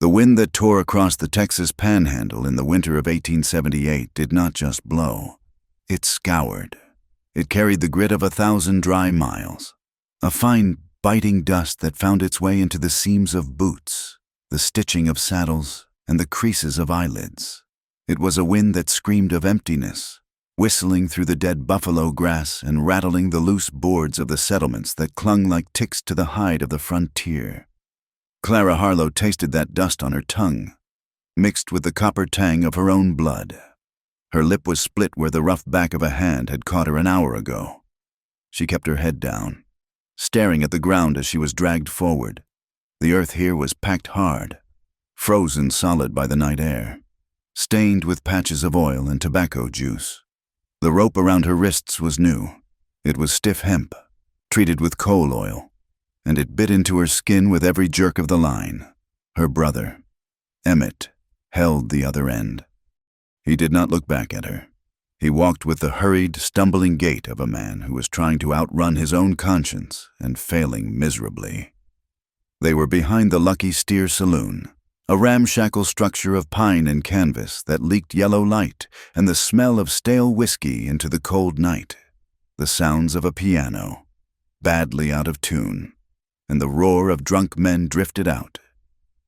The wind that tore across the Texas Panhandle in the winter of 1878 did not just blow. It scoured. It carried the grit of 1,000 dry miles, a fine, biting dust that found its way into the seams of boots, the stitching of saddles, and the creases of eyelids. It was a wind that screamed of emptiness, whistling through the dead buffalo grass and rattling the loose boards of the settlements that clung like ticks to the hide of the frontier. Clara Harlow tasted that dust on her tongue, mixed with the copper tang of her own blood. Her lip was split where the rough back of a hand had caught her an hour ago. She kept her head down, staring at the ground as she was dragged forward. The earth here was packed hard, frozen solid by the night air, stained with patches of oil and tobacco juice. The rope around her wrists was new. It was stiff hemp, treated with coal oil, and it bit into her skin with every jerk of the line. Her brother, Emmett, held the other end. He did not look back at her. He walked with the hurried, stumbling gait of a man who was trying to outrun his own conscience and failing miserably. They were behind the Lucky Steer Saloon, a ramshackle structure of pine and canvas that leaked yellow light and the smell of stale whiskey into the cold night, the sounds of a piano, badly out of tune, and the roar of drunk men drifted out.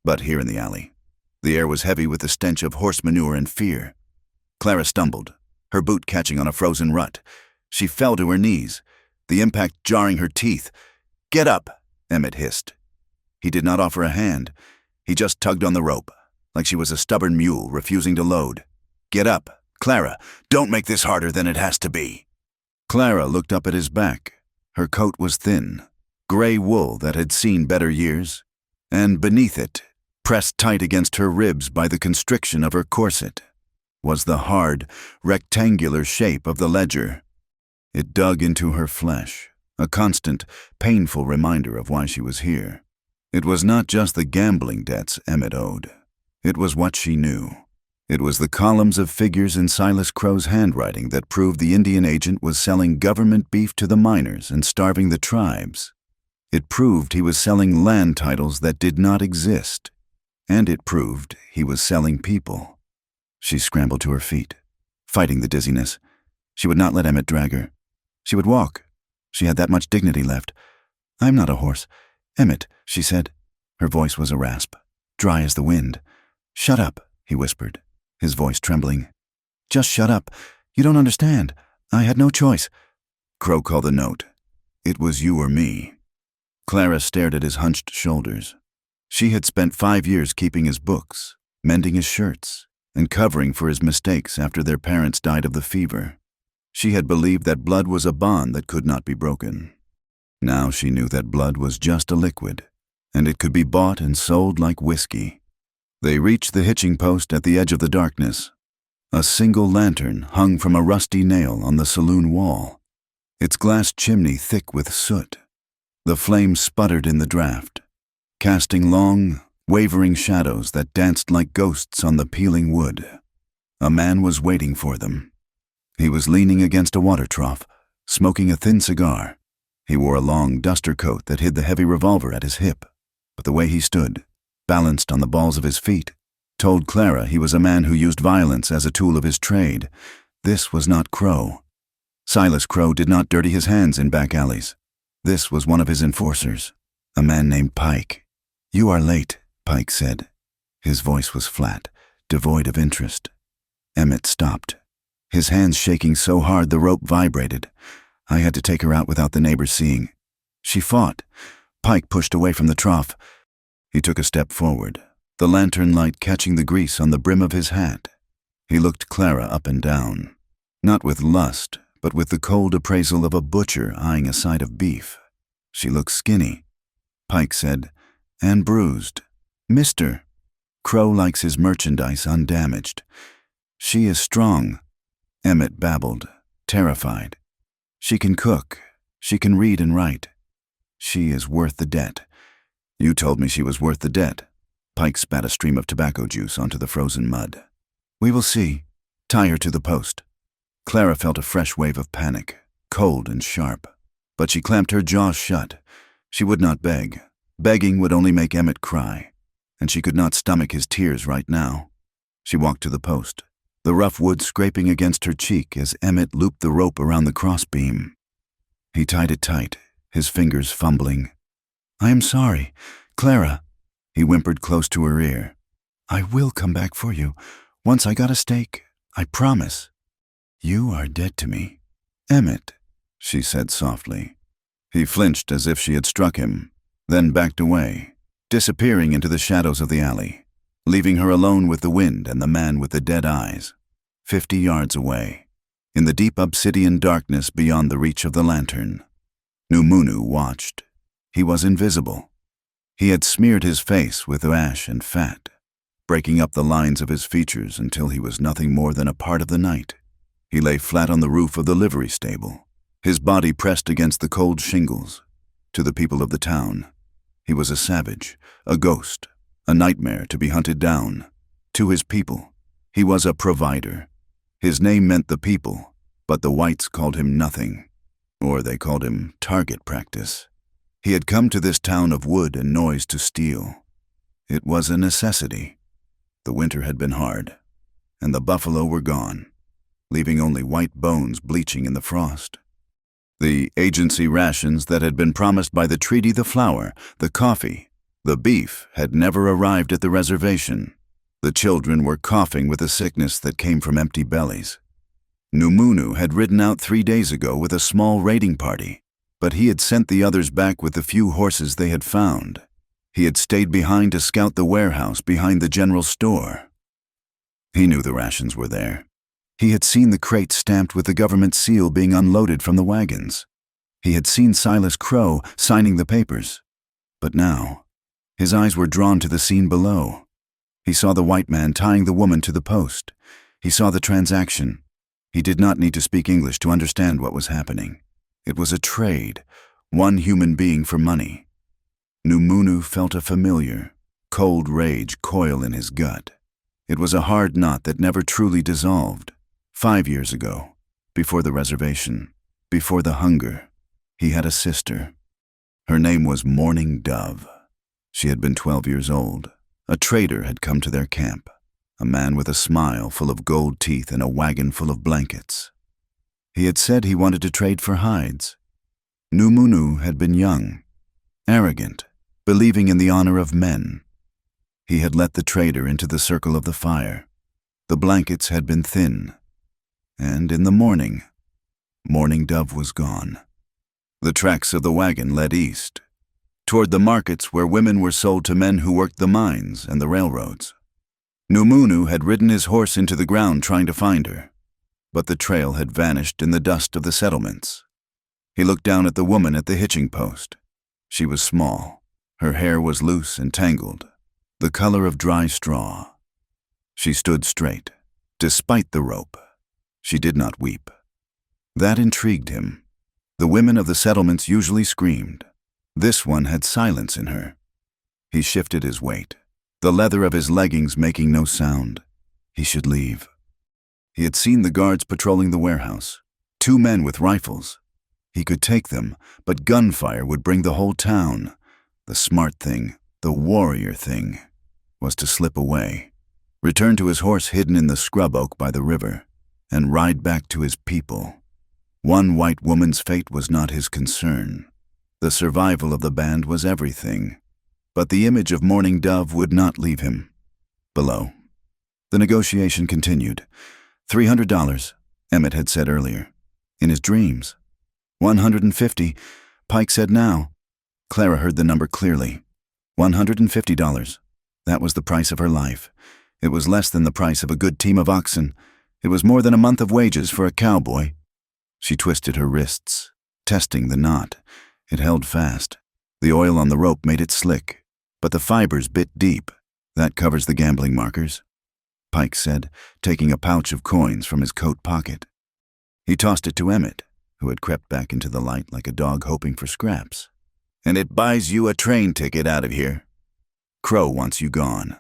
But here in the alley, the air was heavy with the stench of horse manure and fear. Clara stumbled, her boot catching on a frozen rut. She fell to her knees, the impact jarring her teeth. "Get up," Emmett hissed. He did not offer a hand. He just tugged on the rope, like she was a stubborn mule refusing to load. "Get up, Clara. Don't make this harder than it has to be." Clara looked up at his back. Her coat was thin, gray wool that had seen better years, and beneath it, pressed tight against her ribs by the constriction of her corset, was the hard, rectangular shape of the ledger. It dug into her flesh, a constant, painful reminder of why she was here. It was not just the gambling debts Emmett owed. It was what she knew. It was the columns of figures in Silas Crow's handwriting that proved the Indian agent was selling government beef to the miners and starving the tribes. It proved he was selling land titles that did not exist. And it proved he was selling people. She scrambled to her feet, fighting the dizziness. She would not let Emmett drag her. She would walk. She had that much dignity left. "I'm not a horse. Emmett," she said. Her voice was a rasp, dry as the wind. "Shut up," he whispered, his voice trembling. "Just shut up. You don't understand. I had no choice." Crow called the note. It was you or me. Clara stared at his hunched shoulders. She had spent 5 years keeping his books, mending his shirts, and covering for his mistakes after their parents died of the fever. She had believed that blood was a bond that could not be broken. Now she knew that blood was just a liquid, and it could be bought and sold like whiskey. They reached the hitching post at the edge of the darkness. A single lantern hung from a rusty nail on the saloon wall, its glass chimney thick with soot. The flames sputtered in the draft, casting long, wavering shadows that danced like ghosts on the peeling wood. A man was waiting for them. He was leaning against a water trough, smoking a thin cigar. He wore a long duster coat that hid the heavy revolver at his hip, but the way he stood, balanced on the balls of his feet, told Clara he was a man who used violence as a tool of his trade. This was not Crow. Silas Crow did not dirty his hands in back alleys. This was one of his enforcers, a man named Pike. "You are late," Pike said. His voice was flat, devoid of interest. Emmett stopped, his hands shaking so hard the rope vibrated. "I had to take her out without the neighbors seeing." She fought. Pike pushed away from the trough. He took a step forward, the lantern light catching the grease on the brim of his hat. He looked Clara up and down, not with lust, but with the cold appraisal of a butcher eyeing a side of beef. She looked skinny. Pike said, "And bruised. Mister, Crow likes his merchandise undamaged. She is strong." Emmett babbled, terrified. "She can cook. She can read and write. She is worth the debt." "You told me she was worth the debt." Pike spat a stream of tobacco juice onto the frozen mud. "We will see. Tie her to the post." Clara felt a fresh wave of panic, cold and sharp. But she clamped her jaws shut. She would not beg. Begging would only make Emmett cry. and she could not stomach his tears right now. She walked to the post, the rough wood scraping against her cheek as Emmett looped the rope around the crossbeam. He tied it tight, his fingers fumbling. "I am sorry, Clara," he whimpered close to her ear. "I will come back for you. Once I got a stake, I promise." "You are dead to me, Emmett," she said softly. He flinched as if she had struck him, then backed away, disappearing into the shadows of the alley, leaving her alone with the wind and the man with the dead eyes, 50 yards away, in the deep obsidian darkness beyond the reach of the lantern. Numunu watched. He was invisible. He had smeared his face with ash and fat, breaking up the lines of his features until he was nothing more than a part of the night. He lay flat on the roof of the livery stable, his body pressed against the cold shingles. To the people of the town, he was a savage, a ghost, a nightmare to be hunted down. To his people, he was a provider. His name meant the people, but the whites called him nothing, or they called him target practice. He had come to this town of wood and noise to steal. It was a necessity. The winter had been hard, and the buffalo were gone, leaving only white bones bleaching in the frost. The agency rations that had been promised by the treaty, the flour, the coffee, the beef, had never arrived at the reservation. The children were coughing with a sickness that came from empty bellies. Numunu had ridden out 3 days ago with a small raiding party, but he had sent the others back with the few horses they had found. He had stayed behind to scout the warehouse behind the general store. He knew the rations were there. He had seen the crates stamped with the government seal being unloaded from the wagons. He had seen Silas Crow signing the papers. But now, his eyes were drawn to the scene below. He saw the white man tying the woman to the post. He saw the transaction. He did not need to speak English to understand what was happening. It was a trade, one human being for money. Numunu felt a familiar, cold rage coil in his gut. It was a hard knot that never truly dissolved. 5 years ago, before the reservation, before the hunger, he had a sister. Her name was Morning Dove. She had been 12 years old. A trader had come to their camp, a man with a smile full of gold teeth and a wagon full of blankets. He had said he wanted to trade for hides. Numunu had been young, arrogant, believing in the honor of men. He had let the trader into the circle of the fire. The blankets had been thin. And in the morning, Morning Dove was gone. The tracks of the wagon led east, toward the markets where women were sold to men who worked the mines and the railroads. Numunu had ridden his horse into the ground trying to find her, but the trail had vanished in the dust of the settlements. He looked down at the woman at the hitching post. She was small. Her hair was loose and tangled, the color of dry straw. She stood straight, despite the rope. She did not weep. That intrigued him. The women of the settlements usually screamed. This one had silence in her. He shifted his weight, the leather of his leggings making no sound. He should leave. He had seen the guards patrolling the warehouse, 2 men with rifles. He could take them, but gunfire would bring the whole town. The smart thing, the warrior thing, was to slip away, return to his horse hidden in the scrub oak by the river, and ride back to his people. One white woman's fate was not his concern. The survival of the band was everything. But the image of Morning Dove would not leave him. Below, the negotiation continued. $300, Emmett had said earlier. In his dreams. $150, Pike said now. Clara heard the number clearly. $150. That was the price of her life. It was less than the price of a good team of oxen. It was more than a month of wages for a cowboy. She twisted her wrists, testing the knot. It held fast. The oil on the rope made it slick, but the fibers bit deep. That covers the gambling markers, Pike said, taking a pouch of coins from his coat pocket. He tossed it to Emmett, who had crept back into the light like a dog hoping for scraps. And it buys you a train ticket out of here. Crow wants you gone.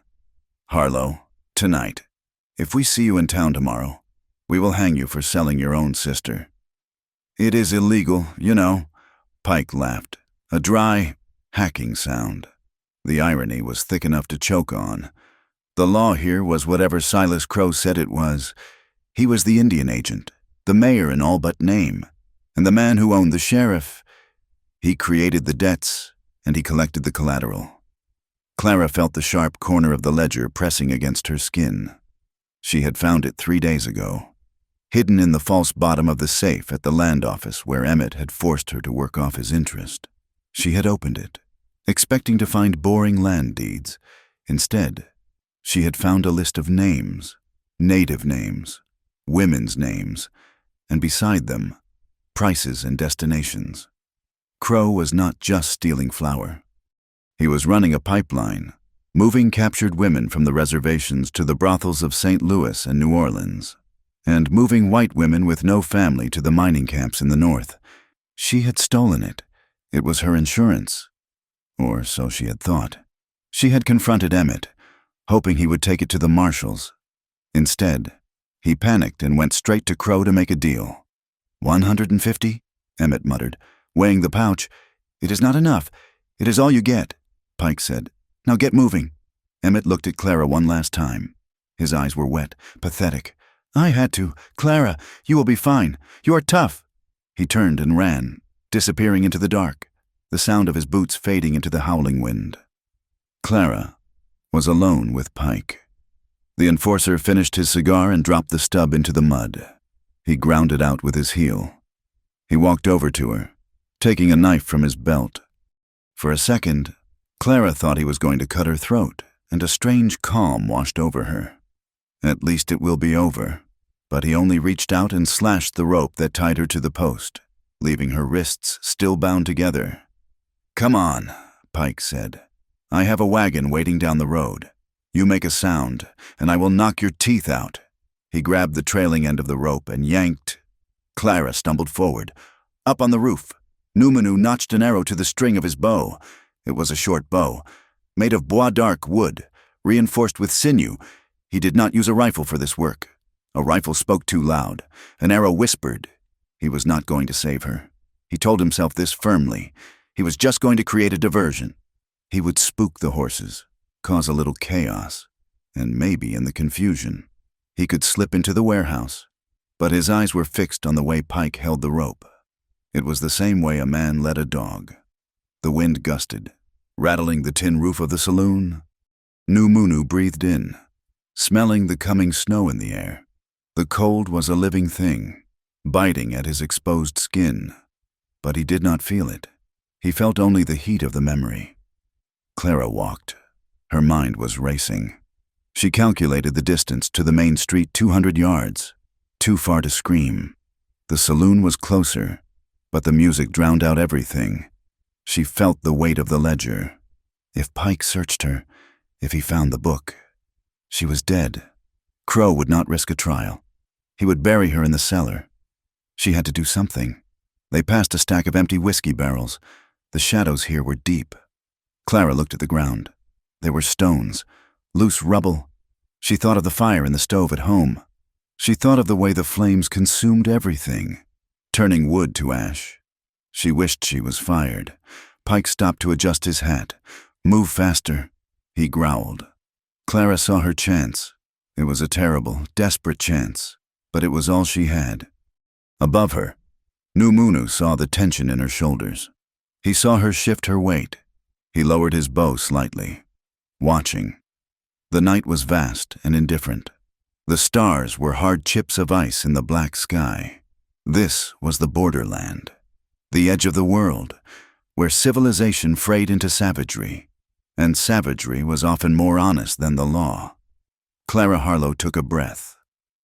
Harlow, tonight. If we see you in town tomorrow, we will hang you for selling your own sister. It is illegal, you know. Pike laughed, a dry, hacking sound. The irony was thick enough to choke on. The law here was whatever Silas Crow said it was. He was the Indian agent, the mayor in all but name, and the man who owned the sheriff. He created the debts, and he collected the collateral. Clara felt the sharp corner of the ledger pressing against her skin. She had found it 3 days ago, hidden in the false bottom of the safe at the land office where Emmett had forced her to work off his interest. She had opened it, expecting to find boring land deeds. Instead, she had found a list of names, native names, women's names, and beside them, prices and destinations. Crow was not just stealing flour. He was running a pipeline, moving captured women from the reservations to the brothels of St. Louis and New Orleans, and moving white women with no family to the mining camps in the north. She had stolen it. It was her insurance. Or so she had thought. She had confronted Emmett, hoping he would take it to the marshals. Instead, he panicked and went straight to Crow to make a deal. 150? Emmett muttered, weighing the pouch. It is not enough. It is all you get, Pike said. Now get moving. Emmett looked at Clara one last time. His eyes were wet, pathetic. I had to. Clara, you will be fine. You are tough. He turned and ran, disappearing into the dark, the sound of his boots fading into the howling wind. Clara was alone with Pike. The enforcer finished his cigar and dropped the stub into the mud. He ground it out with his heel. He walked over to her, taking a knife from his belt. For a second, Clara thought he was going to cut her throat, and a strange calm washed over her. At least it will be over. But he only reached out and slashed the rope that tied her to the post, leaving her wrists still bound together. Come on, Pike said. I have a wagon waiting down the road. You make a sound, and I will knock your teeth out. He grabbed the trailing end of the rope and yanked. Clara stumbled forward. Up on the roof, Numanu notched an arrow to the string of his bow. It was a short bow, made of bois d'arc wood, reinforced with sinew. He did not use a rifle for this work. A rifle spoke too loud. An arrow whispered. He was not going to save her. He told himself this firmly. He was just going to create a diversion. He would spook the horses, cause a little chaos, and maybe in the confusion, he could slip into the warehouse. But his eyes were fixed on the way Pike held the rope. It was the same way a man led a dog. The wind gusted, rattling the tin roof of the saloon. Numunu breathed in, smelling the coming snow in the air. The cold was a living thing, biting at his exposed skin. But he did not feel it. He felt only the heat of the memory. Clara walked. Her mind was racing. She calculated the distance to the main street 200 yards. Too far to scream. The saloon was closer, but the music drowned out everything. She felt the weight of the ledger. If Pike searched her, if he found the book, she was dead. Crow would not risk a trial. He would bury her in the cellar. She had to do something. They passed a stack of empty whiskey barrels. The shadows here were deep. Clara looked at the ground. There were stones, loose rubble. She thought of the fire in the stove at home. She thought of the way the flames consumed everything, turning wood to ash. She wished she was fired. Pike stopped to adjust his hat. Move faster, he growled. Clara saw her chance. It was a terrible, desperate chance, but it was all she had. Above her, Numunu saw the tension in her shoulders. He saw her shift her weight. He lowered his bow slightly, watching. The night was vast and indifferent. The stars were hard chips of ice in the black sky. This was the borderland, the edge of the world, where civilization frayed into savagery, and savagery was often more honest than the law. Clara Harlow took a breath,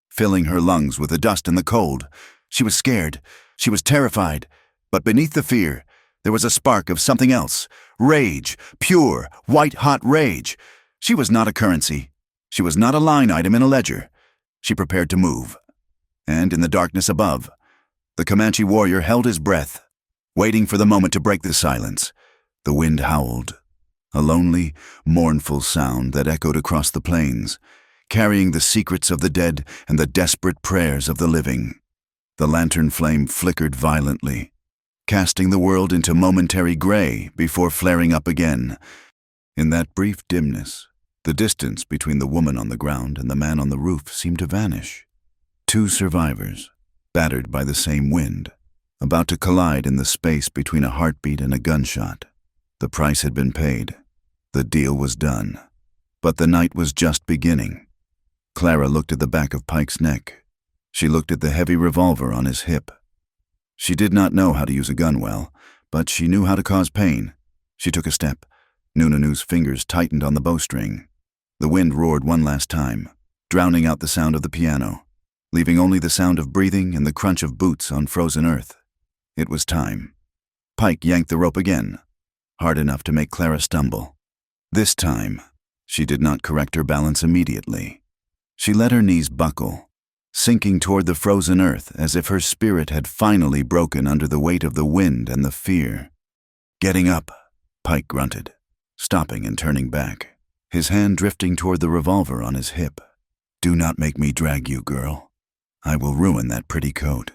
filling her lungs with the dust and the cold. She was scared. She was terrified. But beneath the fear, there was a spark of something else. Rage, pure, white-hot rage. She was not a currency. She was not a line item in a ledger. She prepared to move. And in the darkness above, the Comanche warrior held his breath, waiting for the moment to break the silence. The wind howled, a lonely, mournful sound that echoed across the plains, carrying the secrets of the dead and the desperate prayers of the living. The lantern flame flickered violently, casting the world into momentary gray before flaring up again. In that brief dimness, the distance between the woman on the ground and the man on the roof seemed to vanish. Two survivors, battered by the same wind, about to collide in the space between a heartbeat and a gunshot. The price had been paid. The deal was done. But the night was just beginning. Clara looked at the back of Pike's neck. She looked at the heavy revolver on his hip. She did not know how to use a gun well, but she knew how to cause pain. She took a step. Nunu's fingers tightened on the bowstring. The wind roared one last time, drowning out the sound of the piano, leaving only the sound of breathing and the crunch of boots on frozen earth. It was time. Pike yanked the rope again, hard enough to make Clara stumble. This time, she did not correct her balance immediately. She let her knees buckle, sinking toward the frozen earth as if her spirit had finally broken under the weight of the wind and the fear. "Getting up," Pike grunted, stopping and turning back, his hand drifting toward the revolver on his hip. "Do not make me drag you, girl. I will ruin that pretty coat."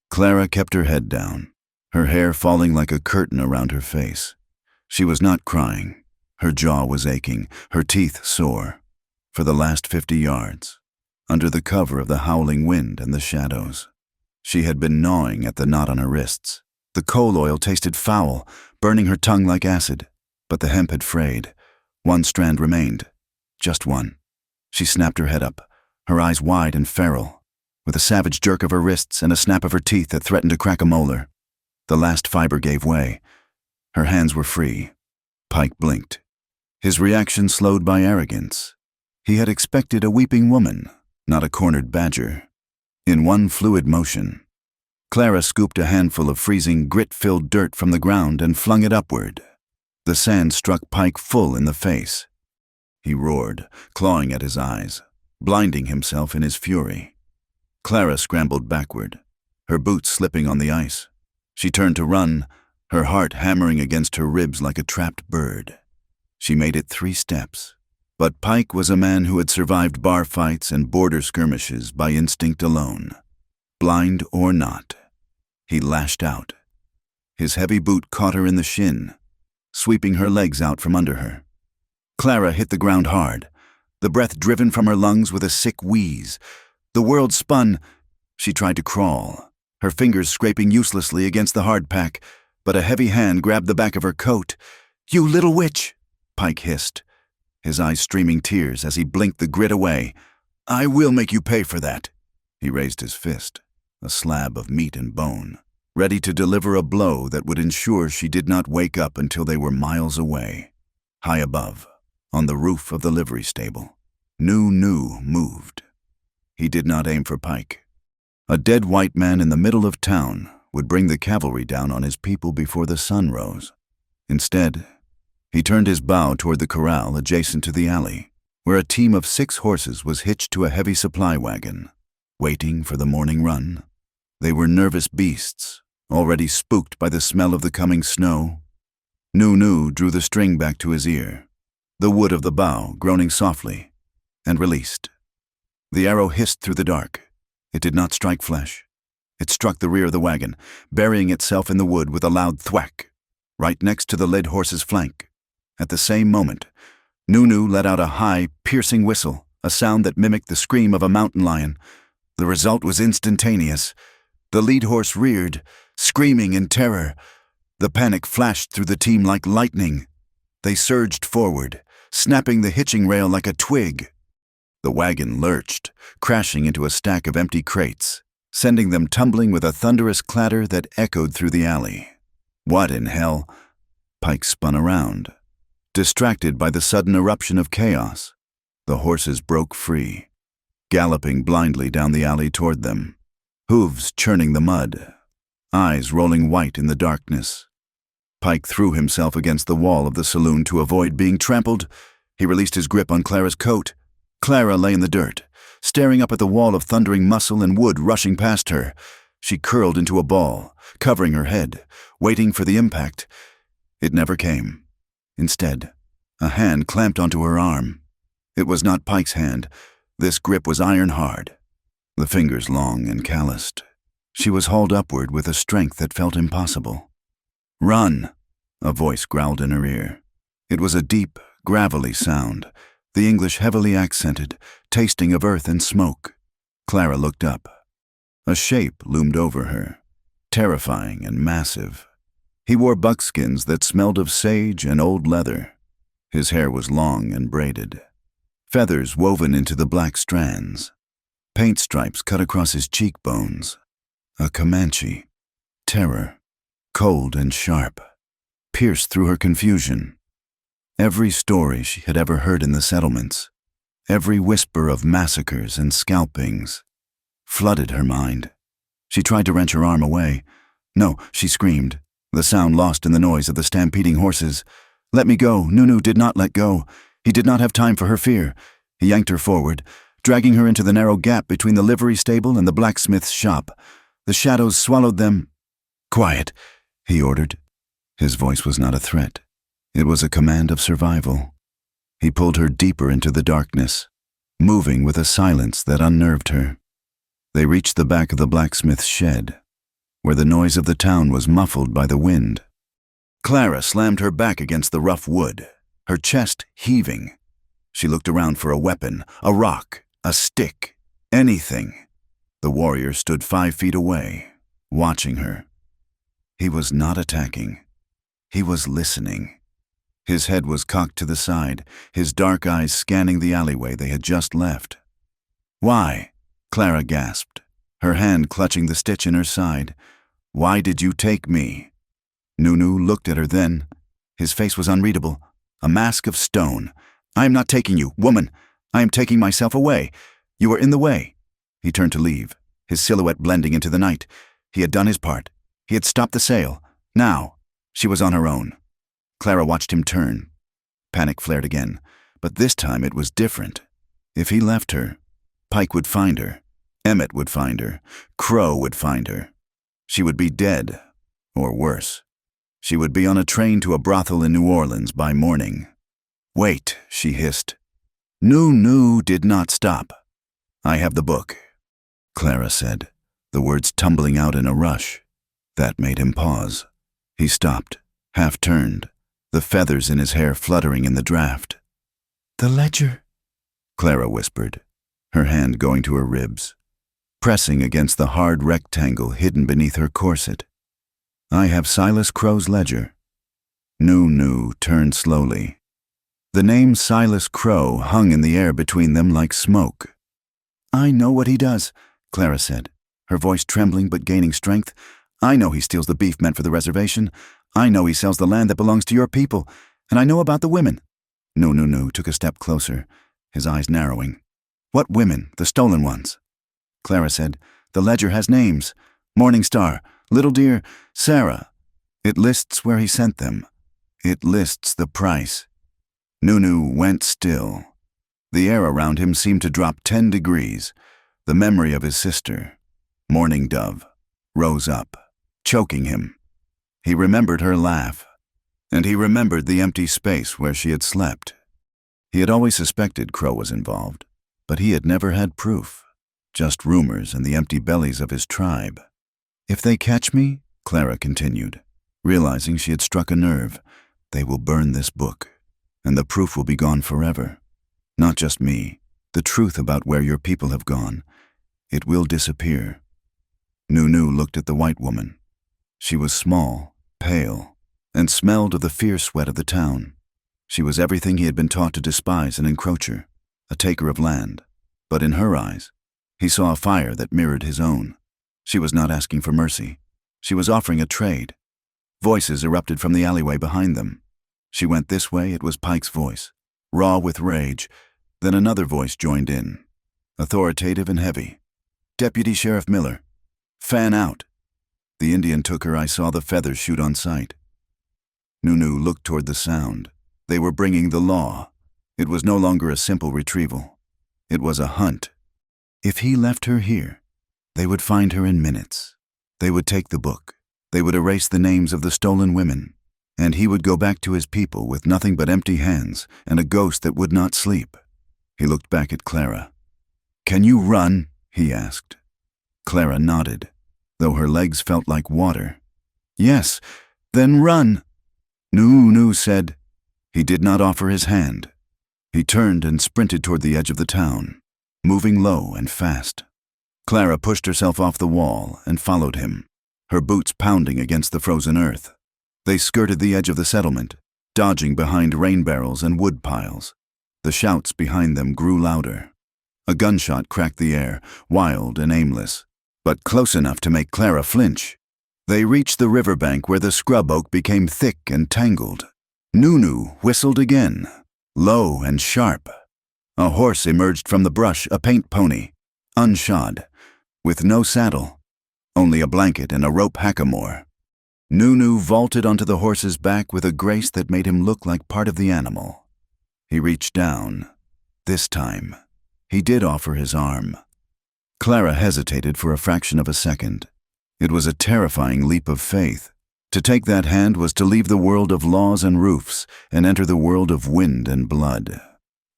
Clara kept her head down, her hair falling like a curtain around her face. She was not crying. Her jaw was aching, her teeth sore. For the last 50 yards, under the cover of the howling wind and the shadows, she had been gnawing at the knot on her wrists. The coal oil tasted foul, burning her tongue like acid, but the hemp had frayed. One strand remained, just one. She snapped her head up, her eyes wide and feral, with a savage jerk of her wrists and a snap of her teeth that threatened to crack a molar. The last fiber gave way. Her hands were free. Pike blinked. His reaction slowed by arrogance. He had expected a weeping woman, not a cornered badger. In one fluid motion, Clara scooped a handful of freezing, grit-filled dirt from the ground and flung it upward. The sand struck Pike full in the face. He roared, clawing at his eyes, blinding himself in his fury. Clara scrambled backward, her boots slipping on the ice. She turned to run, her heart hammering against her ribs like a trapped bird. She made it 3 steps. But Pike was a man who had survived bar fights and border skirmishes by instinct alone. Blind or not, he lashed out. His heavy boot caught her in the shin, sweeping her legs out from under her. Clara hit the ground hard, the breath driven from her lungs with a sick wheeze. The world spun. She tried to crawl, her fingers scraping uselessly against the hardpack, but a heavy hand grabbed the back of her coat. "You little witch!" Pike hissed, his eyes streaming tears as he blinked the grit away. "I will make you pay for that." He raised his fist, a slab of meat and bone, ready to deliver a blow that would ensure she did not wake up until they were miles away. High above, on the roof of the livery stable, Nu moved. He did not aim for Pike. A dead white man in the middle of town would bring the cavalry down on his people before the sun rose. Instead, he turned his bow toward the corral adjacent to the alley, where a team of 6 horses was hitched to a heavy supply wagon, waiting for the morning run. They were nervous beasts, already spooked by the smell of the coming snow. Nu drew the string back to his ear, the wood of the bow groaning softly, and released. The arrow hissed through the dark. It did not strike flesh. It struck the rear of the wagon, burying itself in the wood with a loud thwack, right next to the led horse's flank. At the same moment, Nu let out a high, piercing whistle, a sound that mimicked the scream of a mountain lion. The result was instantaneous. The lead horse reared, screaming in terror. The panic flashed through the team like lightning. They surged forward, snapping the hitching rail like a twig. The wagon lurched, crashing into a stack of empty crates, sending them tumbling with a thunderous clatter that echoed through the alley. What in hell? Pike spun around, distracted by the sudden eruption of chaos. The horses broke free, galloping blindly down the alley toward them, hooves churning the mud, eyes rolling white in the darkness. Pike threw himself against the wall of the saloon to avoid being trampled. He released his grip on Clara's coat. Clara lay in the dirt, staring up at the wall of thundering muscle and wood rushing past her. She curled into a ball, covering her head, waiting for the impact. It never came. Instead, a hand clamped onto her arm. It was not Pike's hand. This grip was iron hard, the fingers long and calloused. She was hauled upward with a strength that felt impossible. "Run!" a voice growled in her ear. It was a deep, gravelly sound, the English heavily accented, tasting of earth and smoke. Clara looked up. A shape loomed over her, terrifying and massive. He wore buckskins that smelled of sage and old leather. His hair was long and braided, feathers woven into the black strands. Paint stripes cut across his cheekbones. A Comanche. Terror, cold and sharp, pierced through her confusion. Every story she had ever heard in the settlements, every whisper of massacres and scalpings, flooded her mind. She tried to wrench her arm away. No, she screamed, the sound lost in the noise of the stampeding horses. Let me go. Nunu did not let go. He did not have time for her fear. He yanked her forward, dragging her into the narrow gap between the livery stable and the blacksmith's shop. The shadows swallowed them. Quiet, he ordered. His voice was not a threat. It was a command of survival. He pulled her deeper into the darkness, moving with a silence that unnerved her. They reached the back of the blacksmith's shed, where the noise of the town was muffled by the wind. Clara slammed her back against the rough wood, her chest heaving. She looked around for a weapon, a rock, a stick, anything. The warrior stood 5 feet away, watching her. He was not attacking. He was listening. His head was cocked to the side, his dark eyes scanning the alleyway they had just left. Why? Clara gasped, her hand clutching the stitch in her side. Why did you take me? Nunu looked at her then. His face was unreadable, a mask of stone. I am not taking you, woman. I am taking myself away. You are in the way. He turned to leave, his silhouette blending into the night. He had done his part. He had stopped the sale. Now, she was on her own. Clara watched him turn. Panic flared again, but this time it was different. If he left her, Pike would find her. Emmett would find her. Crow would find her. She would be dead, or worse. She would be on a train to a brothel in New Orleans by morning. Wait, she hissed. Nunu did not stop. I have the book, Clara said, the words tumbling out in a rush. That made him pause. He stopped, half-turned, the feathers in his hair fluttering in the draft. The ledger, Clara whispered, her hand going to her ribs, pressing against the hard rectangle hidden beneath her corset. I have Silas Crow's ledger. Nunu turned slowly. The name Silas Crow hung in the air between them like smoke. I know what he does, Clara said, her voice trembling but gaining strength. I know he steals the beef meant for the reservation. I know he sells the land that belongs to your people. And I know about the women. Nunu took a step closer, his eyes narrowing. What women? The stolen ones. Clara said, the ledger has names. Morning Star, Little Dear, Sarah. It lists where he sent them. It lists the price. Nunu went still. The air around him seemed to drop 10 degrees. The memory of his sister, Mourning Dove, rose up, choking him. He remembered her laugh, and he remembered the empty space where she had slept. He had always suspected Crow was involved, but he had never had proof, just rumors and the empty bellies of his tribe. If they catch me, Clara continued, realizing she had struck a nerve, they will burn this book, and the proof will be gone forever. Not just me, the truth about where your people have gone. It will disappear. Nunu looked at the white woman. She was small, pale, and smelled of the fierce sweat of the town. She was everything he had been taught to despise an encroacher, a taker of land. But in her eyes, he saw a fire that mirrored his own. She was not asking for mercy. She was offering a trade. Voices erupted from the alleyway behind them. She went this way, it was Pike's voice, raw with rage. Then another voice joined in, authoritative and heavy. Deputy Sheriff Miller. Fan out. The Indian took her. I saw the feathers shoot on sight. Nunu looked toward the sound. They were bringing the law. It was no longer a simple retrieval. It was a hunt. If he left her here, they would find her in minutes. They would take the book. They would erase the names of the stolen women. And he would go back to his people with nothing but empty hands and a ghost that would not sleep. He looked back at Clara. Can you run? He asked. Clara nodded, though her legs felt like water. Yes, then run. Nunu said. He did not offer his hand. He turned and sprinted toward the edge of the town, moving low and fast. Clara pushed herself off the wall and followed him, her boots pounding against the frozen earth. They skirted the edge of the settlement, dodging behind rain barrels and wood piles. The shouts behind them grew louder. A gunshot cracked the air, wild and aimless, but close enough to make Clara flinch. They reached the riverbank where the scrub oak became thick and tangled. Nunu whistled again, low and sharp. A horse emerged from the brush, a paint pony, unshod, with no saddle, only a blanket and a rope hackamore. Nunu vaulted onto the horse's back with a grace that made him look like part of the animal. He reached down. This time, he did offer his arm. Clara hesitated for a fraction of a second. It was a terrifying leap of faith. To take that hand was to leave the world of laws and roofs and enter the world of wind and blood.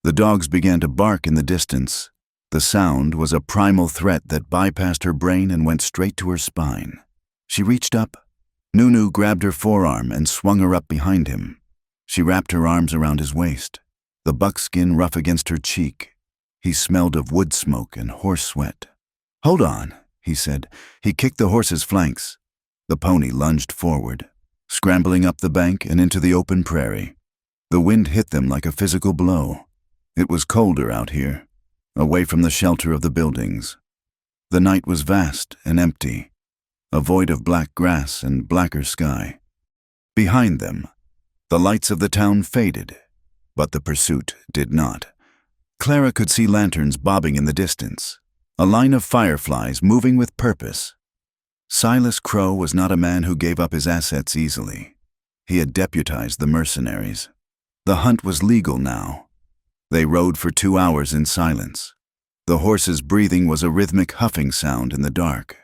The dogs began to bark in the distance. The sound was a primal threat that bypassed her brain and went straight to her spine. She reached up. Nunu grabbed her forearm and swung her up behind him. She wrapped her arms around his waist, the buckskin rough against her cheek. He smelled of wood smoke and horse sweat. "Hold on," he said. He kicked the horse's flanks. The pony lunged forward, scrambling up the bank and into the open prairie. The wind hit them like a physical blow. It was colder out here, away from the shelter of the buildings. The night was vast and empty, a void of black grass and blacker sky. Behind them, the lights of the town faded, but the pursuit did not. Clara could see lanterns bobbing in the distance, a line of fireflies moving with purpose. Silas Crow was not a man who gave up his assets easily. He had deputized the mercenaries. The hunt was legal now. They rode for 2 hours in silence. The horse's breathing was a rhythmic huffing sound in the dark.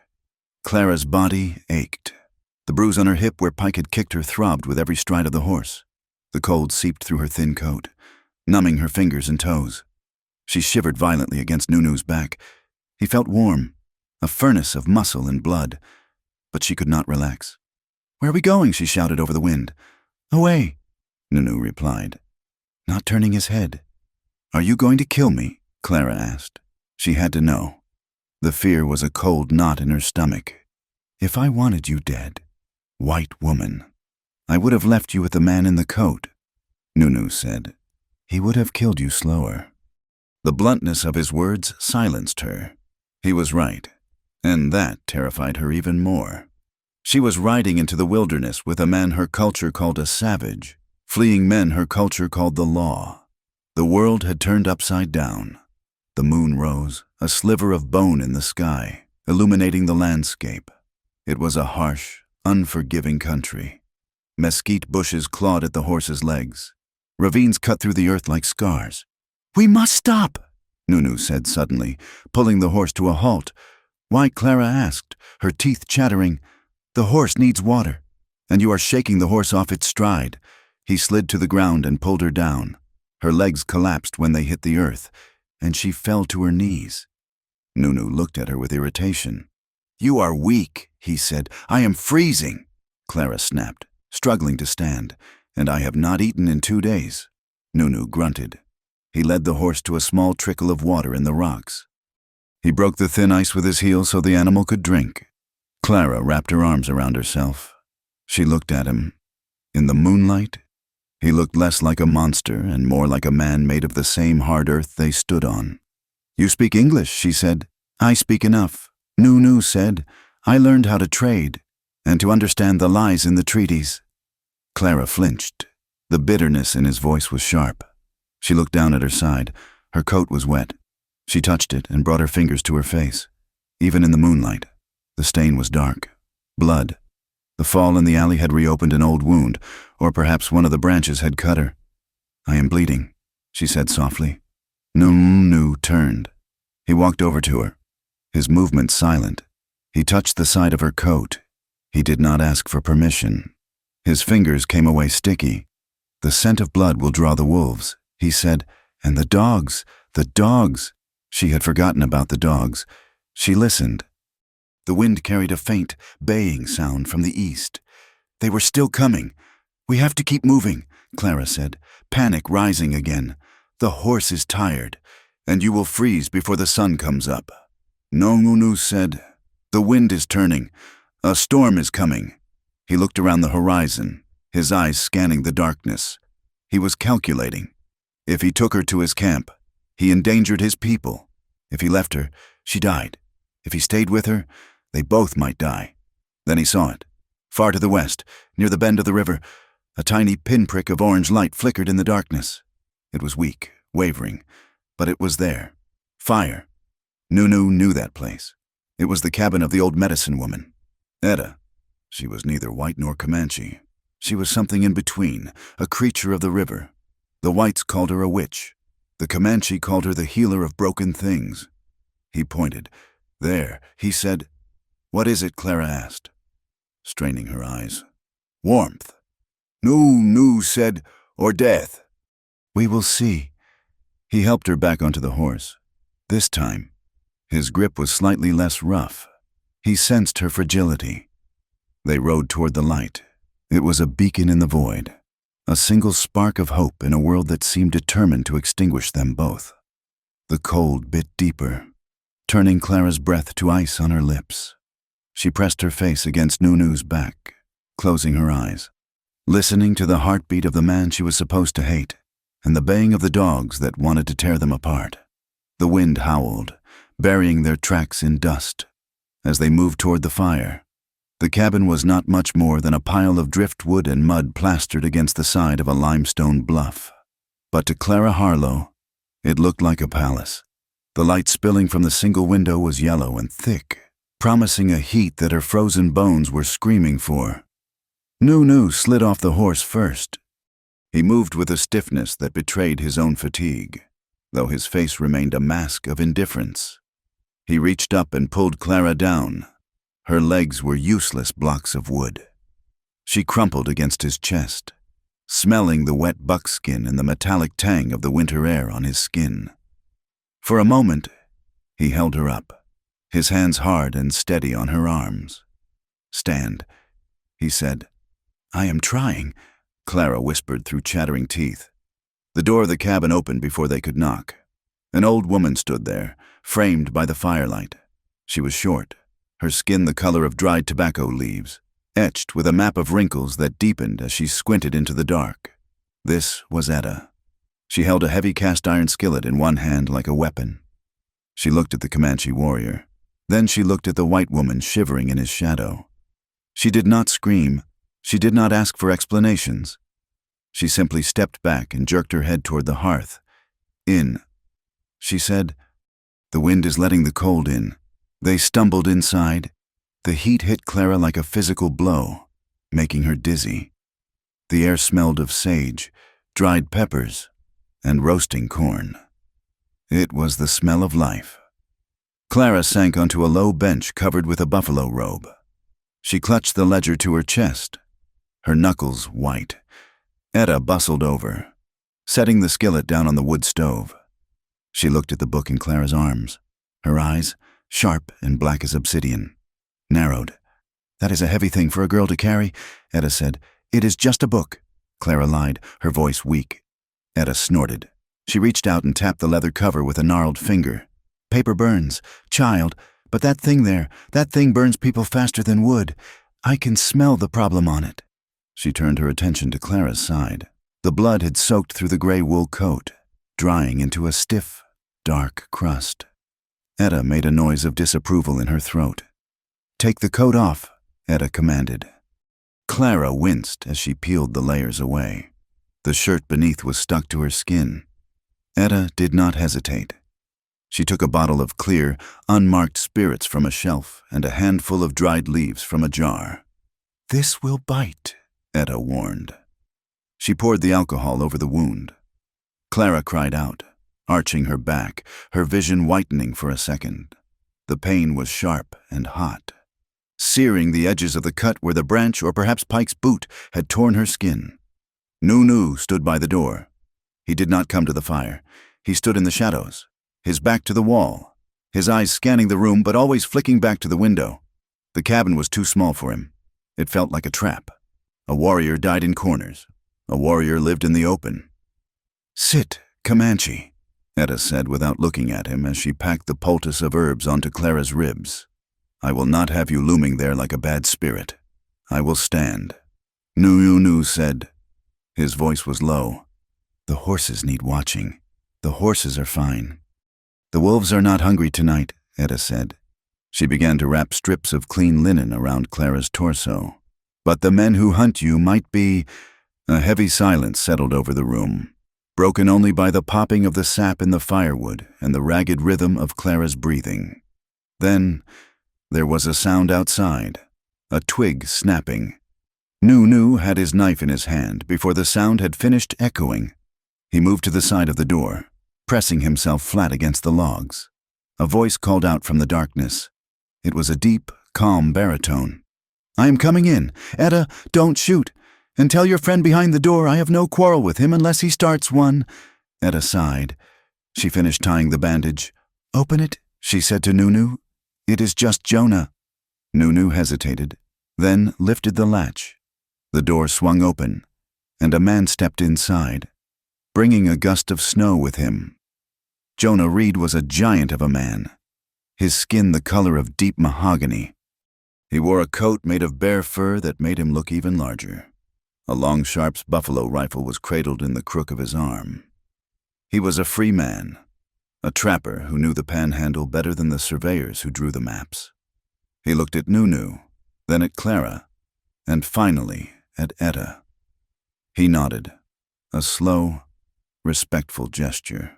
Clara's body ached. The bruise on her hip where Pike had kicked her throbbed with every stride of the horse. The cold seeped through her thin coat, numbing her fingers and toes. She shivered violently against Nunu's back. He felt warm, a furnace of muscle and blood, but she could not relax. "Where are we going?" she shouted over the wind. "Away," Nunu replied, not turning his head. "Are you going to kill me?" Clara asked. She had to know. The fear was a cold knot in her stomach. "If I wanted you dead, white woman, I would have left you with the man in the coat," Nunu said. "He would have killed you slower." The bluntness of his words silenced her. He was right, and that terrified her even more. She was riding into the wilderness with a man her culture called a savage, fleeing men her culture called the law. The world had turned upside down. The moon rose, a sliver of bone in the sky, illuminating the landscape. It was a harsh, unforgiving country. Mesquite bushes clawed at the horse's legs. Ravines cut through the earth like scars. "We must stop," Nunu said suddenly, pulling the horse to a halt. "Why?" Clara asked, her teeth chattering. "The horse needs water, and you are shaking the horse off its stride." He slid to the ground and pulled her down. Her legs collapsed when they hit the earth, and she fell to her knees. Nunu looked at her with irritation. "You are weak," he said. "I am freezing." Clara snapped, struggling to stand. "And I have not eaten in 2 days." Nunu grunted. He led the horse to a small trickle of water in the rocks. He broke the thin ice with his heel so the animal could drink. Clara wrapped her arms around herself. She looked at him. In the moonlight, he looked less like a monster and more like a man made of the same hard earth they stood on. "You speak English," she said. "I speak enough," Nunu said. "I learned how to trade and to understand the lies in the treaties." Clara flinched. The bitterness in his voice was sharp. She looked down at her side. Her coat was wet. She touched it and brought her fingers to her face. Even in the moonlight, the stain was dark. Blood. The fall in the alley had reopened an old wound, or perhaps one of the branches had cut her. "I am bleeding," she said softly. Nunu turned. He walked over to her, his movements silent. He touched the side of her coat. He did not ask for permission. His fingers came away sticky. "The scent of blood will draw the wolves," he said. "And the dogs, the dogs." She had forgotten about the dogs. She listened. The wind carried a faint, baying sound from the east. They were still coming. "We have to keep moving," Clara said, panic rising again. "The horse is tired, and you will freeze before the sun comes up." Nunu said, "The wind is turning. A storm is coming." He looked around the horizon, his eyes scanning the darkness. He was calculating. If he took her to his camp, he endangered his people. If he left her, she died. If he stayed with her, they both might die. Then he saw it. Far to the west, near the bend of the river, a tiny pinprick of orange light flickered in the darkness. It was weak, wavering, but it was there. Fire. Nunu knew that place. It was the cabin of the old medicine woman. Etta. She was neither white nor Comanche. She was something in between, a creature of the river. The whites called her a witch. The Comanche called her the healer of broken things. He pointed. "There," he said. "What is it?" Clara asked, straining her eyes. "Warmth." Nunu said, "Or death." "We will see." He helped her back onto the horse. This time, his grip was slightly less rough. He sensed her fragility. They rode toward the light. It was a beacon in the void, a single spark of hope in a world that seemed determined to extinguish them both. The cold bit deeper, turning Clara's breath to ice on her lips. She pressed her face against Nunu's back, closing her eyes, listening to the heartbeat of the man she was supposed to hate, and the baying of the dogs that wanted to tear them apart. The wind howled, burying their tracks in dust. As they moved toward the fire, the cabin was not much more than a pile of driftwood and mud plastered against the side of a limestone bluff. But to Clara Harlow, it looked like a palace. The light spilling from the single window was yellow and thick, promising a heat that her frozen bones were screaming for. Nunu slid off the horse first. He moved with a stiffness that betrayed his own fatigue, though his face remained a mask of indifference. He reached up and pulled Clara down. Her legs were useless blocks of wood. She crumpled against his chest, smelling the wet buckskin and the metallic tang of the winter air on his skin. For a moment, he held her up, his hands hard and steady on her arms. "Stand," he said. "I am trying," Clara whispered through chattering teeth. The door of the cabin opened before they could knock. An old woman stood there, framed by the firelight. She was short, her skin the color of dried tobacco leaves, etched with a map of wrinkles that deepened as she squinted into the dark. This was Etta. She held a heavy cast-iron skillet in one hand like a weapon. She looked at the Comanche warrior. Then she looked at the white woman shivering in his shadow. She did not scream. She did not ask for explanations. She simply stepped back and jerked her head toward the hearth. "In," she said. "The wind is letting the cold in." They stumbled inside. The heat hit Clara like a physical blow, making her dizzy. The air smelled of sage, dried peppers, and roasting corn. It was the smell of life. Clara sank onto a low bench covered with a buffalo robe. She clutched the ledger to her chest, her knuckles white. Etta bustled over, setting the skillet down on the wood stove. She looked at the book in Clara's arms, her eyes, sharp and black as obsidian, narrowed. "That is a heavy thing for a girl to carry," Etta said. "It is just a book," Clara lied, her voice weak. Etta snorted. She reached out and tapped the leather cover with a gnarled finger. "Paper burns, child, but that thing there, that thing burns people faster than wood. I can smell the problem on it." She turned her attention to Clara's side. The blood had soaked through the gray wool coat, drying into a stiff, dark crust. Etta made a noise of disapproval in her throat. "Take the coat off," Etta commanded. Clara winced as she peeled the layers away. The shirt beneath was stuck to her skin. Etta did not hesitate. She took a bottle of clear, unmarked spirits from a shelf and a handful of dried leaves from a jar. "This will bite," Etta warned. She poured the alcohol over the wound. Clara cried out, arching her back, her vision whitening for a second. The pain was sharp and hot, searing the edges of the cut where the branch or perhaps Pike's boot had torn her skin. Nunu stood by the door. He did not come to the fire. He stood in the shadows, his back to the wall, his eyes scanning the room but always flicking back to the window. The cabin was too small for him. It felt like a trap, A warrior died in corners. A warrior lived in the open. Sit, Comanche, Etta said without looking at him as she packed the poultice of herbs onto Clara's ribs. I will not have you looming there like a bad spirit. I will stand. Nu said. His voice was low. The horses need watching. The horses are fine. The wolves are not hungry tonight, Etta said. She began to wrap strips of clean linen around Clara's torso. But the men who hunt you might be... A heavy silence settled over the room, broken only by the popping of the sap in the firewood and the ragged rhythm of Clara's breathing. Then there was a sound outside, a twig snapping. Nu had his knife in his hand before the sound had finished echoing. He moved to the side of the door, pressing himself flat against the logs. A voice called out from the darkness. It was a deep, calm baritone. I am coming in. Etta, don't shoot. And tell your friend behind the door I have no quarrel with him unless he starts one. Etta sighed. She finished tying the bandage. Open it, she said to Nu. It is just Jonah. Nu hesitated, then lifted the latch. The door swung open, and a man stepped inside, bringing a gust of snow with him. Jonah Reed was a giant of a man, his skin the color of deep mahogany. He wore a coat made of bear fur that made him look even larger. A long Sharps buffalo rifle was cradled in the crook of his arm. He was a free man, a trapper who knew the panhandle better than the surveyors who drew the maps. He looked at Nu, then at Clara, and finally at Etta. He nodded, a slow, respectful gesture.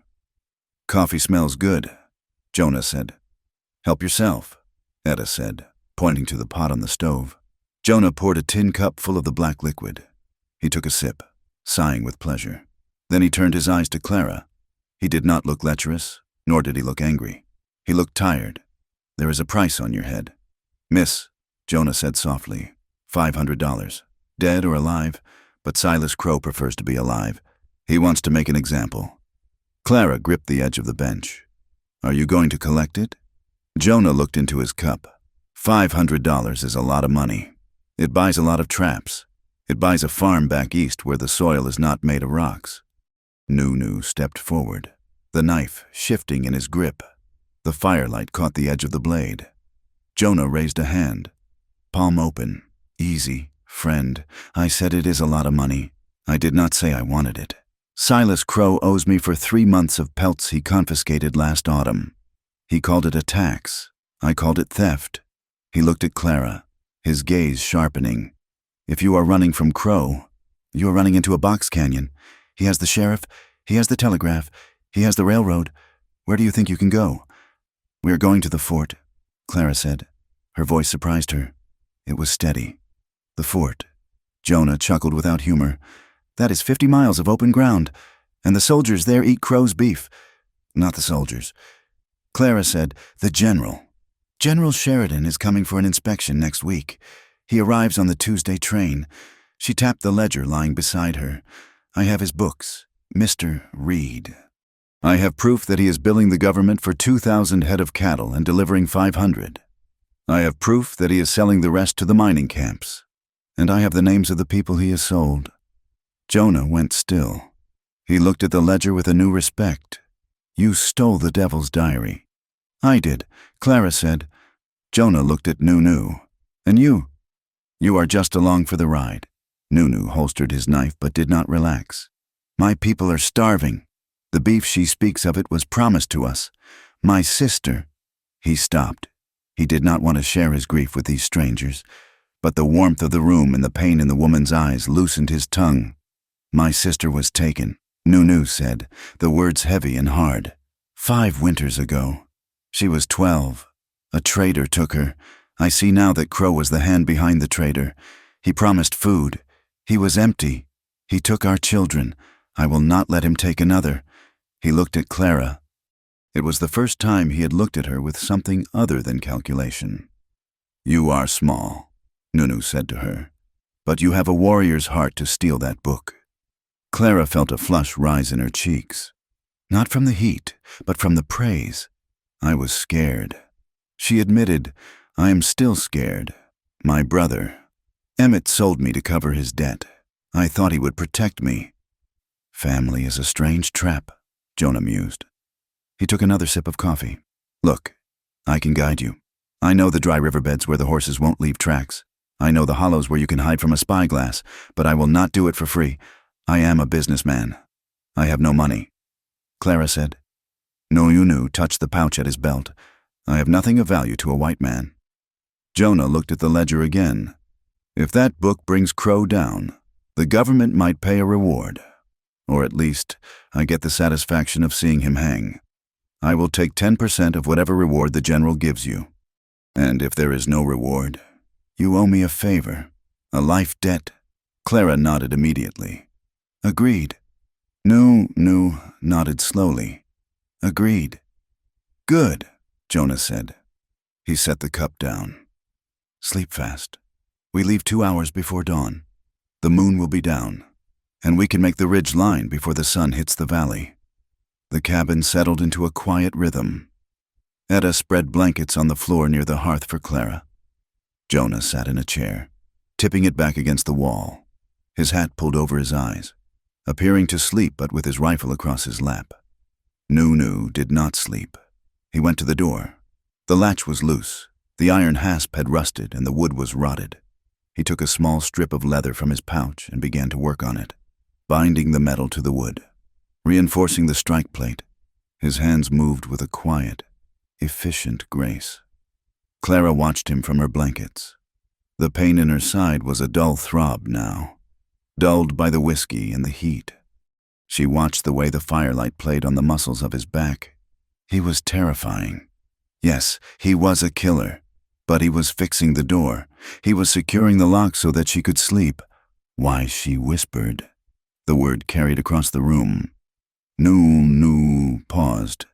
Coffee smells good, Jonah said. Help yourself, Etta said, pointing to the pot on the stove. Jonah poured a tin cup full of the black liquid. He took a sip, sighing with pleasure. Then he turned his eyes to Clara. He did not look lecherous, nor did he look angry. He looked tired. There is a price on your head. Miss, Jonah said softly, $500. Dead or alive, but Silas Crow prefers to be alive. He wants to make an example. Clara gripped the edge of the bench. Are you going to collect it? Jonah looked into his cup. $500 is a lot of money. It buys a lot of traps. It buys a farm back east where the soil is not made of rocks. Nu stepped forward, the knife shifting in his grip. The firelight caught the edge of the blade. Jonah raised a hand, palm open. Easy, friend. I said it is a lot of money. I did not say I wanted it. Silas Crow owes me for 3 months of pelts he confiscated last autumn. He called it a tax. I called it theft. He looked at Clara, his gaze sharpening. If you are running from Crow, you are running into a box canyon. He has the sheriff, he has the telegraph, he has the railroad. Where do you think you can go? We are going to the fort, Clara said. Her voice surprised her. It was steady. The fort. Jonah chuckled without humor. That is 50 miles of open ground, and the soldiers there eat Crow's beef. Not the soldiers. Clara said, the general. General Sheridan is coming for an inspection next week. He arrives on the Tuesday train. She tapped the ledger lying beside her. I have his books. Mr. Reed. I have proof that he is billing the government for 2,000 head of cattle and delivering 500. I have proof that he is selling the rest to the mining camps. And I have the names of the people he has sold. Jonah went still. He looked at the ledger with a new respect. You stole the devil's diary. I did, Clara said. Jonah looked at Nu. And you? You are just along for the ride. Nu holstered his knife but did not relax. My people are starving. The beef she speaks of it was promised to us. My sister. He stopped. He did not want to share his grief with these strangers, but the warmth of the room and the pain in the woman's eyes loosened his tongue. My sister was taken, Nu said, the words heavy and hard. 5 winters ago. She was 12. A trader took her. I see now that Crow was the hand behind the trader. He promised food. He was empty. He took our children. I will not let him take another. He looked at Clara. It was the first time he had looked at her with something other than calculation. You are small, Nu said to her, but you have a warrior's heart to steal that book. Clara felt a flush rise in her cheeks. Not from the heat, but from the praise. I was scared. She admitted, I am still scared. My brother. Emmett sold me to cover his debt. I thought he would protect me. Family is a strange trap, Jonah mused. He took another sip of coffee. Look, I can guide you. I know the dry riverbeds where the horses won't leave tracks. I know the hollows where you can hide from a spyglass, but I will not do it for free. I am a businessman. I have no money. Clara said. Nunu touched the pouch at his belt. I have nothing of value to a white man. Jonah looked at the ledger again. If that book brings Crow down, the government might pay a reward. Or at least, I get the satisfaction of seeing him hang. I will take 10% of whatever reward the general gives you. And if there is no reward, you owe me a favor, a life debt. Clara nodded immediately. Agreed. Nu nodded slowly. Agreed. Good, Jonah said. He set the cup down. Sleep fast. We leave 2 hours before dawn. The moon will be down, and we can make the ridge line before the sun hits the valley. The cabin settled into a quiet rhythm. Etta spread blankets on the floor near the hearth for Clara. Jonah sat in a chair, tipping it back against the wall, his hat pulled over his eyes, appearing to sleep but with his rifle across his lap. Nunu did not sleep. He went to the door. The latch was loose. The iron hasp had rusted and the wood was rotted. He took a small strip of leather from his pouch and began to work on it, binding the metal to the wood, reinforcing the strike plate. His hands moved with a quiet, efficient grace. Clara watched him from her blankets. The pain in her side was a dull throb now, dulled by the whiskey and the heat. She watched the way the firelight played on the muscles of his back. He was terrifying. Yes, he was a killer. But he was fixing the door. He was securing the lock so that she could sleep. Why, she whispered. The word carried across the room. Nu paused.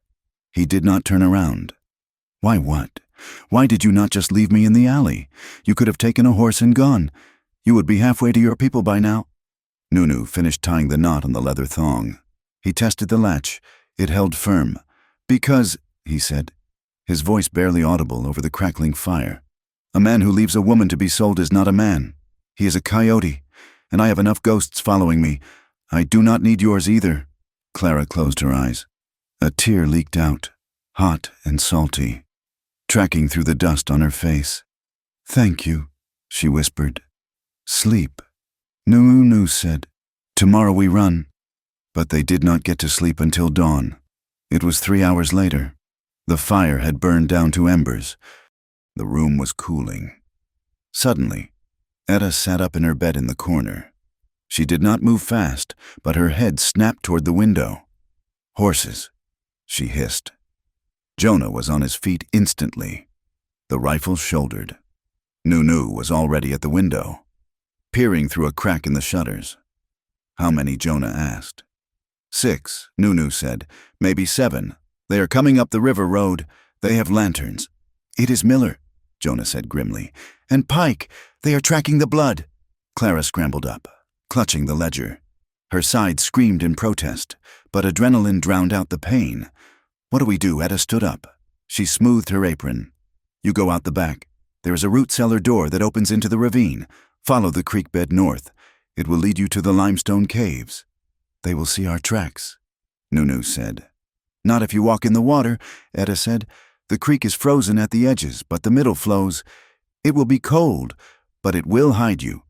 He did not turn around. Why what? Why did you not just leave me in the alley? You could have taken a horse and gone. You would be halfway to your people by now. Nunu finished tying the knot on the leather thong. He tested the latch. It held firm. Because, he said, his voice barely audible over the crackling fire, a man who leaves a woman to be sold is not a man. He is a coyote, and I have enough ghosts following me. I do not need yours either. Clara closed her eyes. A tear leaked out, hot and salty, tracking through the dust on her face. Thank you, she whispered. Sleep. Nunu said. Tomorrow we run. But they did not get to sleep until dawn. It was 3 hours later. The fire had burned down to embers. The room was cooling. Suddenly, Etta sat up in her bed in the corner. She did not move fast, but her head snapped toward the window. Horses, she hissed. Jonah was on his feet instantly, the rifle shouldered. Nunu was already at the window, peering through a crack in the shutters. How many, Jonah asked. 6, Nunu said. Maybe 7. They are coming up the river road. They have lanterns. It is Miller, Jonah said grimly. And Pike. They are tracking the blood. Clara scrambled up, clutching the ledger. Her side screamed in protest, but adrenaline drowned out the pain. What do we do? Etta stood up. She smoothed her apron. You go out the back. There is a root cellar door that opens into the ravine. Follow the creek bed north. It will lead you to the limestone caves. They will see our tracks, Nunu said. Not if you walk in the water, Etta said. The creek is frozen at the edges, but the middle flows. It will be cold, but it will hide you.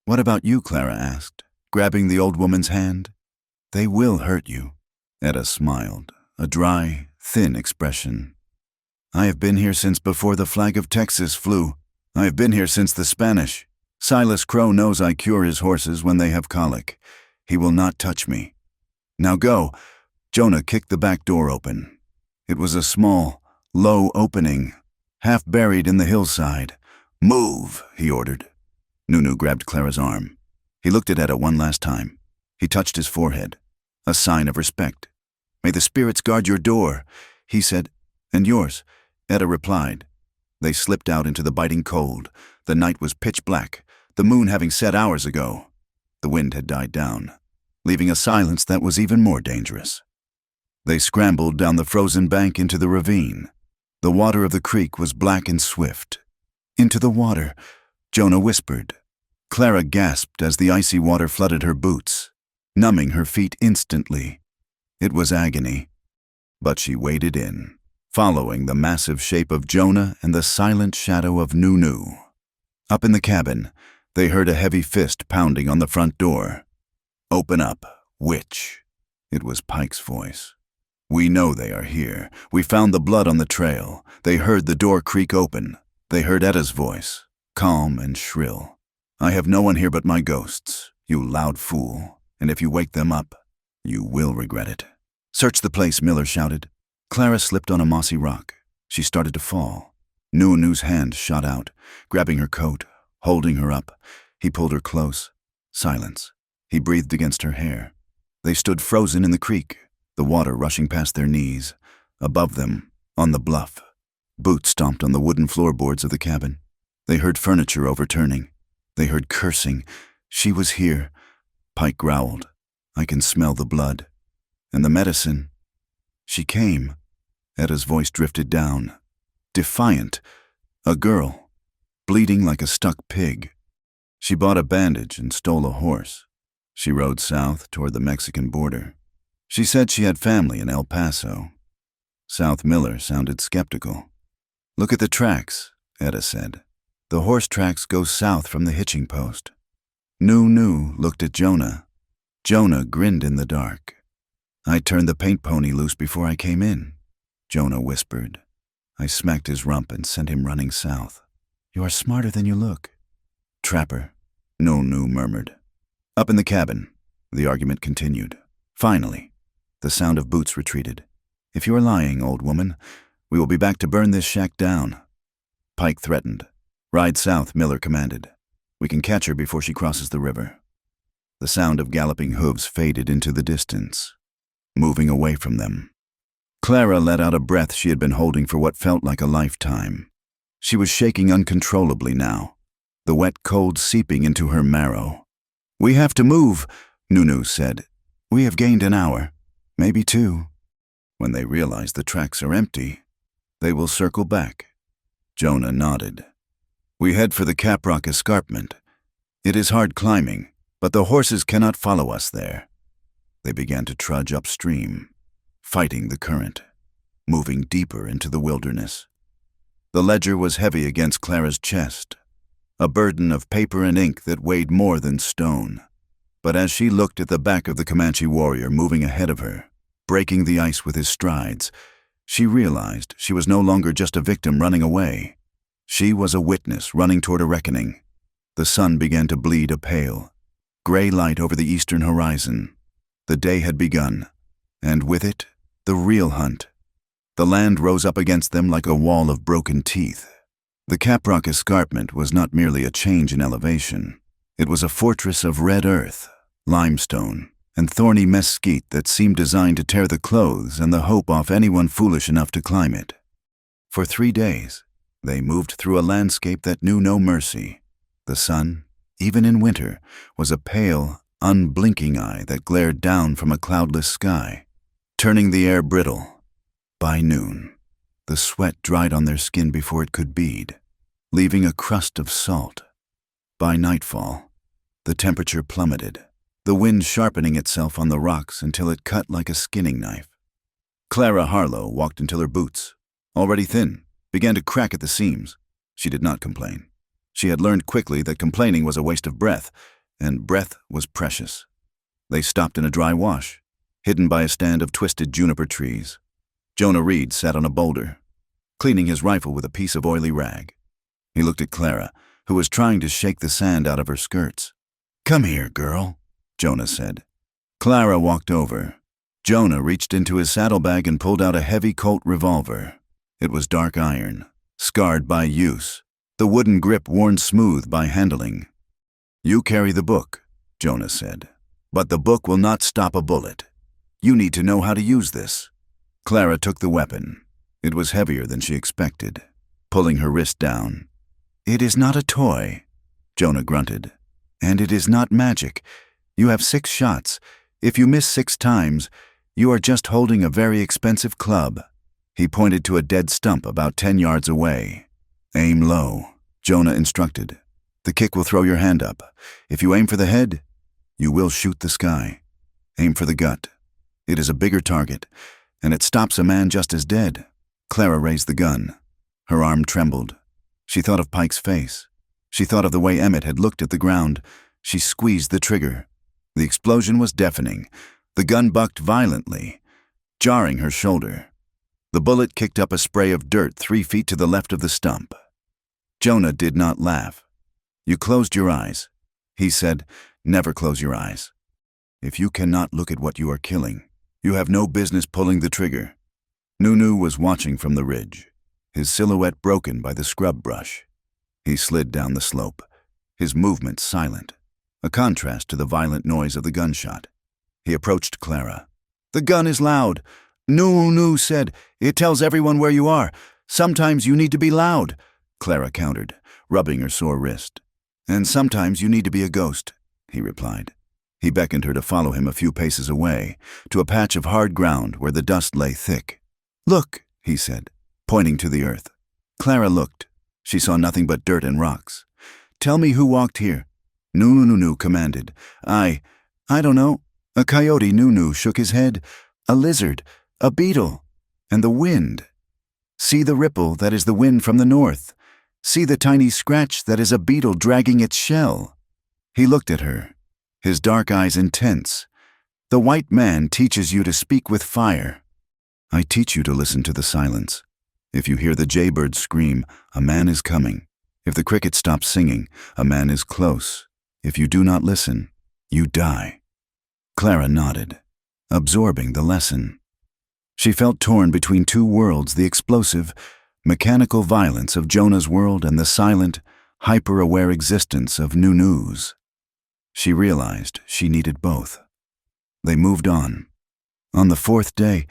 What about you? Clara asked, grabbing the old woman's hand. They will hurt you. Etta smiled, a dry, thin expression. I have been here since before the flag of Texas flew. I have been here since the Spanish. Silas Crow knows I cure his horses when they have colic. He will not touch me. Now go. Jonah kicked the back door open. It was a small, low opening, half buried in the hillside. Move, he ordered. Nunu grabbed Clara's arm. He looked at Etta one last time. He touched his forehead, a sign of respect. May the spirits guard your door, he said. And yours, Etta replied. They slipped out into the biting cold. The night was pitch black, the moon having set hours ago. The wind had died down, leaving a silence that was even more dangerous. They scrambled down the frozen bank into the ravine. The water of the creek was black and swift. Into the water, Jonah whispered. Clara gasped as the icy water flooded her boots, numbing her feet instantly. It was agony, but she waded in, following the massive shape of Jonah and the silent shadow of Nunu. Up in the cabin, they heard a heavy fist pounding on the front door. "Open up, witch." It was Pike's voice. "We know they are here. We found the blood on the trail." They heard the door creak open. They heard Etta's voice, calm and shrill. "I have no one here but my ghosts, you loud fool, and if you wake them up, you will regret it." "Search the place," Miller shouted. Clara slipped on a mossy rock. She started to fall. Nunu's hand shot out, grabbing her coat, holding her up. He pulled her close. Silence. He breathed against her hair. They stood frozen in the creek, the water rushing past their knees. Above them, on the bluff, boots stomped on the wooden floorboards of the cabin. They heard furniture overturning. They heard cursing. "She was here." Pike growled. "I can smell the blood. And the medicine." "She came." Etta's voice drifted down. Defiant. A girl, bleeding like a stuck pig. "She bought a bandage and stole a horse. She rode south toward the Mexican border. She said she had family in El Paso." South Miller sounded skeptical. "Look at the tracks," Etta said. "The horse tracks go south from the hitching post." Nunu looked at Jonah. Jonah grinned in the dark. "I turned the paint pony loose before I came in," Jonah whispered. "I smacked his rump and sent him running south." "You are smarter than you look." "Trapper," Nunu murmured. Up in the cabin, the argument continued. Finally, the sound of boots retreated. "If you are lying, old woman, we will be back to burn this shack down." Pike threatened. "Ride south," Miller commanded. "We can catch her before she crosses the river." The sound of galloping hooves faded into the distance, moving away from them. Clara let out a breath she had been holding for what felt like a lifetime. She was shaking uncontrollably now, the wet cold seeping into her marrow. "We have to move," Nunu said. "We have gained an hour, maybe 2. When they realize the tracks are empty, they will circle back." Jonah nodded. "We head for the Caprock escarpment. It is hard climbing, but the horses cannot follow us there." They began to trudge upstream, fighting the current, moving deeper into the wilderness. The ledger was heavy against Clara's chest, a burden of paper and ink that weighed more than stone. But as she looked at the back of the Comanche warrior moving ahead of her, breaking the ice with his strides, she realized she was no longer just a victim running away. She was a witness running toward a reckoning. The sun began to bleed a pale, gray light over the eastern horizon. The day had begun, and with it, the real hunt. The land rose up against them like a wall of broken teeth. The Caprock escarpment was not merely a change in elevation. It was a fortress of red earth, limestone, and thorny mesquite that seemed designed to tear the clothes and the hope off anyone foolish enough to climb it. For 3 days, they moved through a landscape that knew no mercy. The sun, even in winter, was a pale, unblinking eye that glared down from a cloudless sky, turning the air brittle. By noon, the sweat dried on their skin before it could bead, leaving a crust of salt. By nightfall, the temperature plummeted, the wind sharpening itself on the rocks until it cut like a skinning knife. Clara Harlow walked until her boots, already thin, began to crack at the seams. She did not complain. She had learned quickly that complaining was a waste of breath, and breath was precious. They stopped in a dry wash, hidden by a stand of twisted juniper trees. Jonah Reed sat on a boulder, cleaning his rifle with a piece of oily rag. He looked at Clara, who was trying to shake the sand out of her skirts. "Come here, girl," Jonah said. Clara walked over. Jonah reached into his saddlebag and pulled out a heavy Colt revolver. It was dark iron, scarred by use, the wooden grip worn smooth by handling. "You carry the book," Jonah said. "But the book will not stop a bullet. You need to know how to use this." Clara took the weapon. It was heavier than she expected, pulling her wrist down. "It is not a toy," Jonah grunted. "And it is not magic. You have 6 shots. If you miss 6 times, you are just holding a very expensive club." He pointed to a dead stump about 10 yards away. "Aim low," Jonah instructed. The kick will throw your hand up. If you aim for the head, you will shoot the sky. Aim for the gut. It is a bigger target, and it stops a man just as dead. Clara raised the gun. Her arm trembled. She thought of Pike's face. She thought of the way Emmett had looked at the ground. She squeezed the trigger. The explosion was deafening. The gun bucked violently, jarring her shoulder. The bullet kicked up a spray of dirt 3 feet to the left of the stump. Jonah did not laugh. "You closed your eyes," he said. "Never close your eyes. If you cannot look at what you are killing, you have no business pulling the trigger." Nunu was watching from the ridge, his silhouette broken by the scrub brush. He slid down the slope, his movements silent, a contrast to the violent noise of the gunshot. He approached Clara. "The gun is loud," Nunu said. "It tells everyone where you are. Sometimes you need to be loud," Clara countered, rubbing her sore wrist. "And sometimes you need to be a ghost," he replied. He beckoned her to follow him a few paces away, to a patch of hard ground where the dust lay thick. "Look," he said, pointing to the earth. Clara looked. She saw nothing but dirt and rocks. "Tell me who walked here," Nunu commanded. I don't know." A coyote, Nunu shook his head. "A lizard, a beetle, and the wind. See the ripple, that is the wind from the north. See the tiny scratch, that is a beetle dragging its shell." He looked at her, his dark eyes intense. "The white man teaches you to speak with fire. I teach you to listen to the silence. If you hear the jaybird scream, a man is coming. If the cricket stops singing, a man is close. If you do not listen, you die." Clara nodded, absorbing the lesson. She felt torn between two worlds, the explosive, mechanical violence of Jonah's world and the silent, hyper-aware existence of Nunu's. She realized she needed both. They moved on. On the 4th day,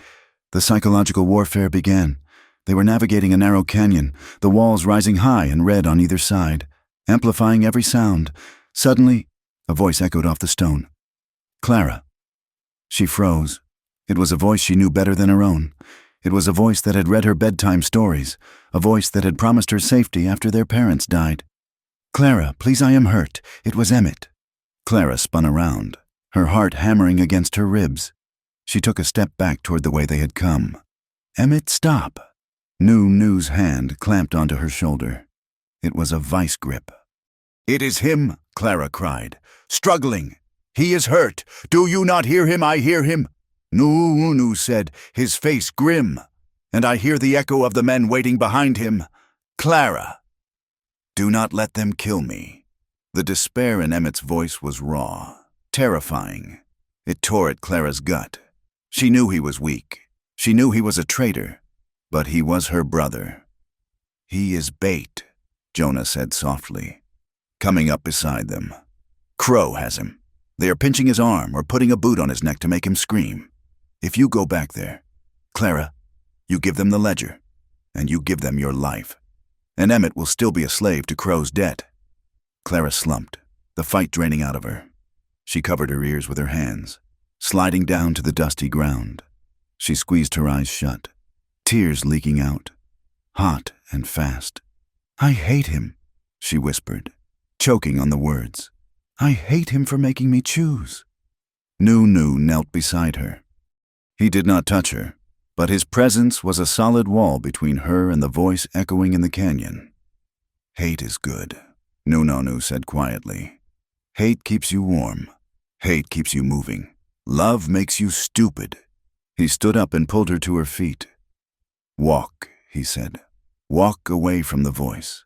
the psychological warfare began. They were navigating a narrow canyon, the walls rising high and red on either side, amplifying every sound. Suddenly, a voice echoed off the stone. "Clara." She froze. It was a voice she knew better than her own. It was a voice that had read her bedtime stories, a voice that had promised her safety after their parents died. "Clara, please, I am hurt. It was Emmett." Clara spun around, her heart hammering against her ribs. She took a step back toward the way they had come. "Emmett, stop." Nunu's hand clamped onto her shoulder. It was a vice grip. "It is him," Clara cried, struggling. "He is hurt. Do you not hear him? I hear him." Nunu said, his face grim. "And I hear the echo of the men waiting behind him. Clara, do not let them kill me." The despair in Emmett's voice was raw, terrifying. It tore at Clara's gut. She knew he was weak. She knew he was a traitor. But he was her brother. "He is bait," Jonah said softly, coming up beside them. "Crow has him. They are pinching his arm or putting a boot on his neck to make him scream. If you go back there, Clara, you give them the ledger, and you give them your life. And Emmett will still be a slave to Crow's debt." Clara slumped, the fight draining out of her. She covered her ears with her hands, sliding down to the dusty ground. She squeezed her eyes shut, tears leaking out, hot and fast. "I hate him," she whispered, choking on the words. "I hate him for making me choose." Nunu knelt beside her. He did not touch her, but his presence was a solid wall between her and the voice echoing in the canyon. "Hate is good," Nunu said quietly. "Hate keeps you warm. Hate keeps you moving. Love makes you stupid." He stood up and pulled her to her feet. "Walk," he said. "Walk away from the voice."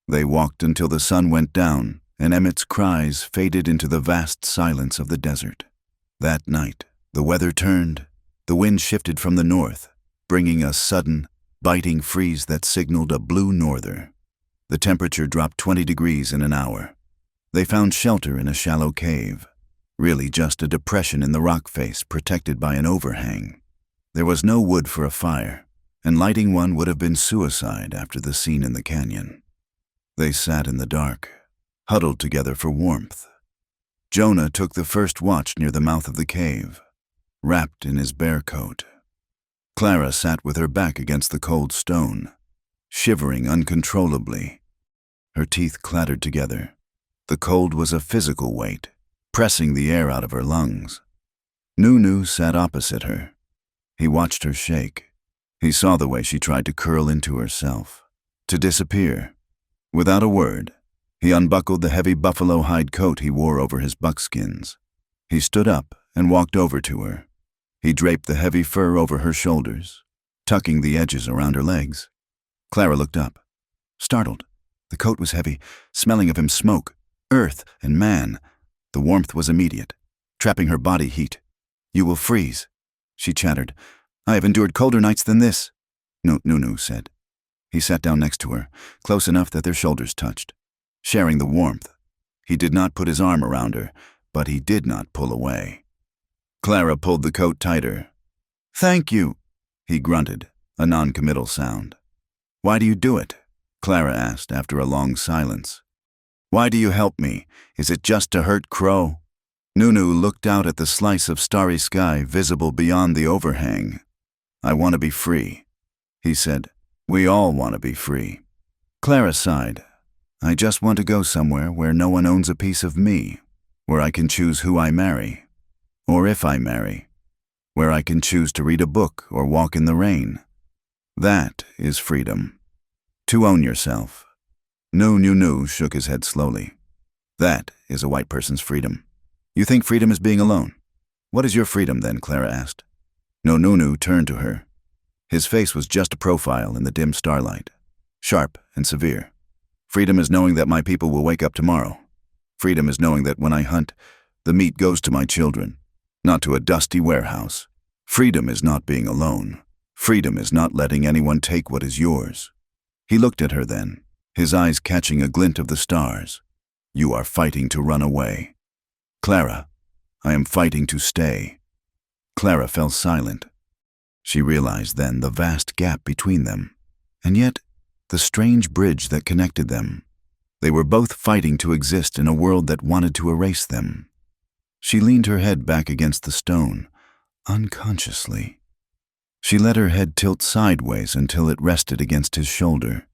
They walked until the sun went down and Emmett's cries faded into the vast silence of the desert. That night, the weather turned. The wind shifted from the north, bringing a sudden, biting freeze that signaled a blue norther. The temperature dropped 20 degrees in an hour. They found shelter in a shallow cave, really just a depression in the rock face protected by an overhang. There was no wood for a fire, and lighting one would have been suicide after the scene in the canyon. They sat in the dark, huddled together for warmth. Jonah took the first watch near the mouth of the cave, wrapped in his bear coat. Clara sat with her back against the cold stone, shivering uncontrollably. Her teeth clattered together, The cold was a physical weight, pressing the air out of her lungs. Nunu sat opposite her. He watched her shake. He saw the way she tried to curl into herself, to disappear. Without a word, he unbuckled the heavy buffalo hide coat he wore over his buckskins. He stood up and walked over to her. He draped the heavy fur over her shoulders, tucking the edges around her legs. Clara looked up, startled. The coat was heavy, smelling of him smoke, earth, and man. The warmth was immediate, trapping her body heat. "You will freeze," she chattered. "I have endured colder nights than this." "No," Nunu said. He sat down next to her, close enough that their shoulders touched, sharing the warmth. He did not put his arm around her, but he did not pull away. Clara pulled the coat tighter. "Thank you," he grunted, a non-committal sound. "Why do you do it?" Clara asked after a long silence. "Why do you help me? Is it just to hurt Crow?" Nunu looked out at the slice of starry sky visible beyond the overhang. "I want to be free," he said. "We all want to be free." Clara sighed. "I just want to go somewhere where no one owns a piece of me, where I can choose who I marry, or if I marry, where I can choose to read a book or walk in the rain. That is freedom. To own yourself." Nunu shook his head slowly. "That is a white person's freedom. You think freedom is being alone? What is your freedom then?" Clara asked. Nunu turned to her. His face was just a profile in the dim starlight, sharp and severe. "Freedom is knowing that my people will wake up tomorrow. Freedom is knowing that when I hunt, the meat goes to my children, not to a dusty warehouse. Freedom is not being alone. Freedom is not letting anyone take what is yours." He looked at her then, his eyes catching a glint of the stars. "You are fighting to run away." "Clara, I am fighting to stay." Clara fell silent. She realized then the vast gap between them, and yet the strange bridge that connected them. They were both fighting to exist in a world that wanted to erase them. She leaned her head back against the stone, unconsciously. She let her head tilt sideways until it rested against his shoulder.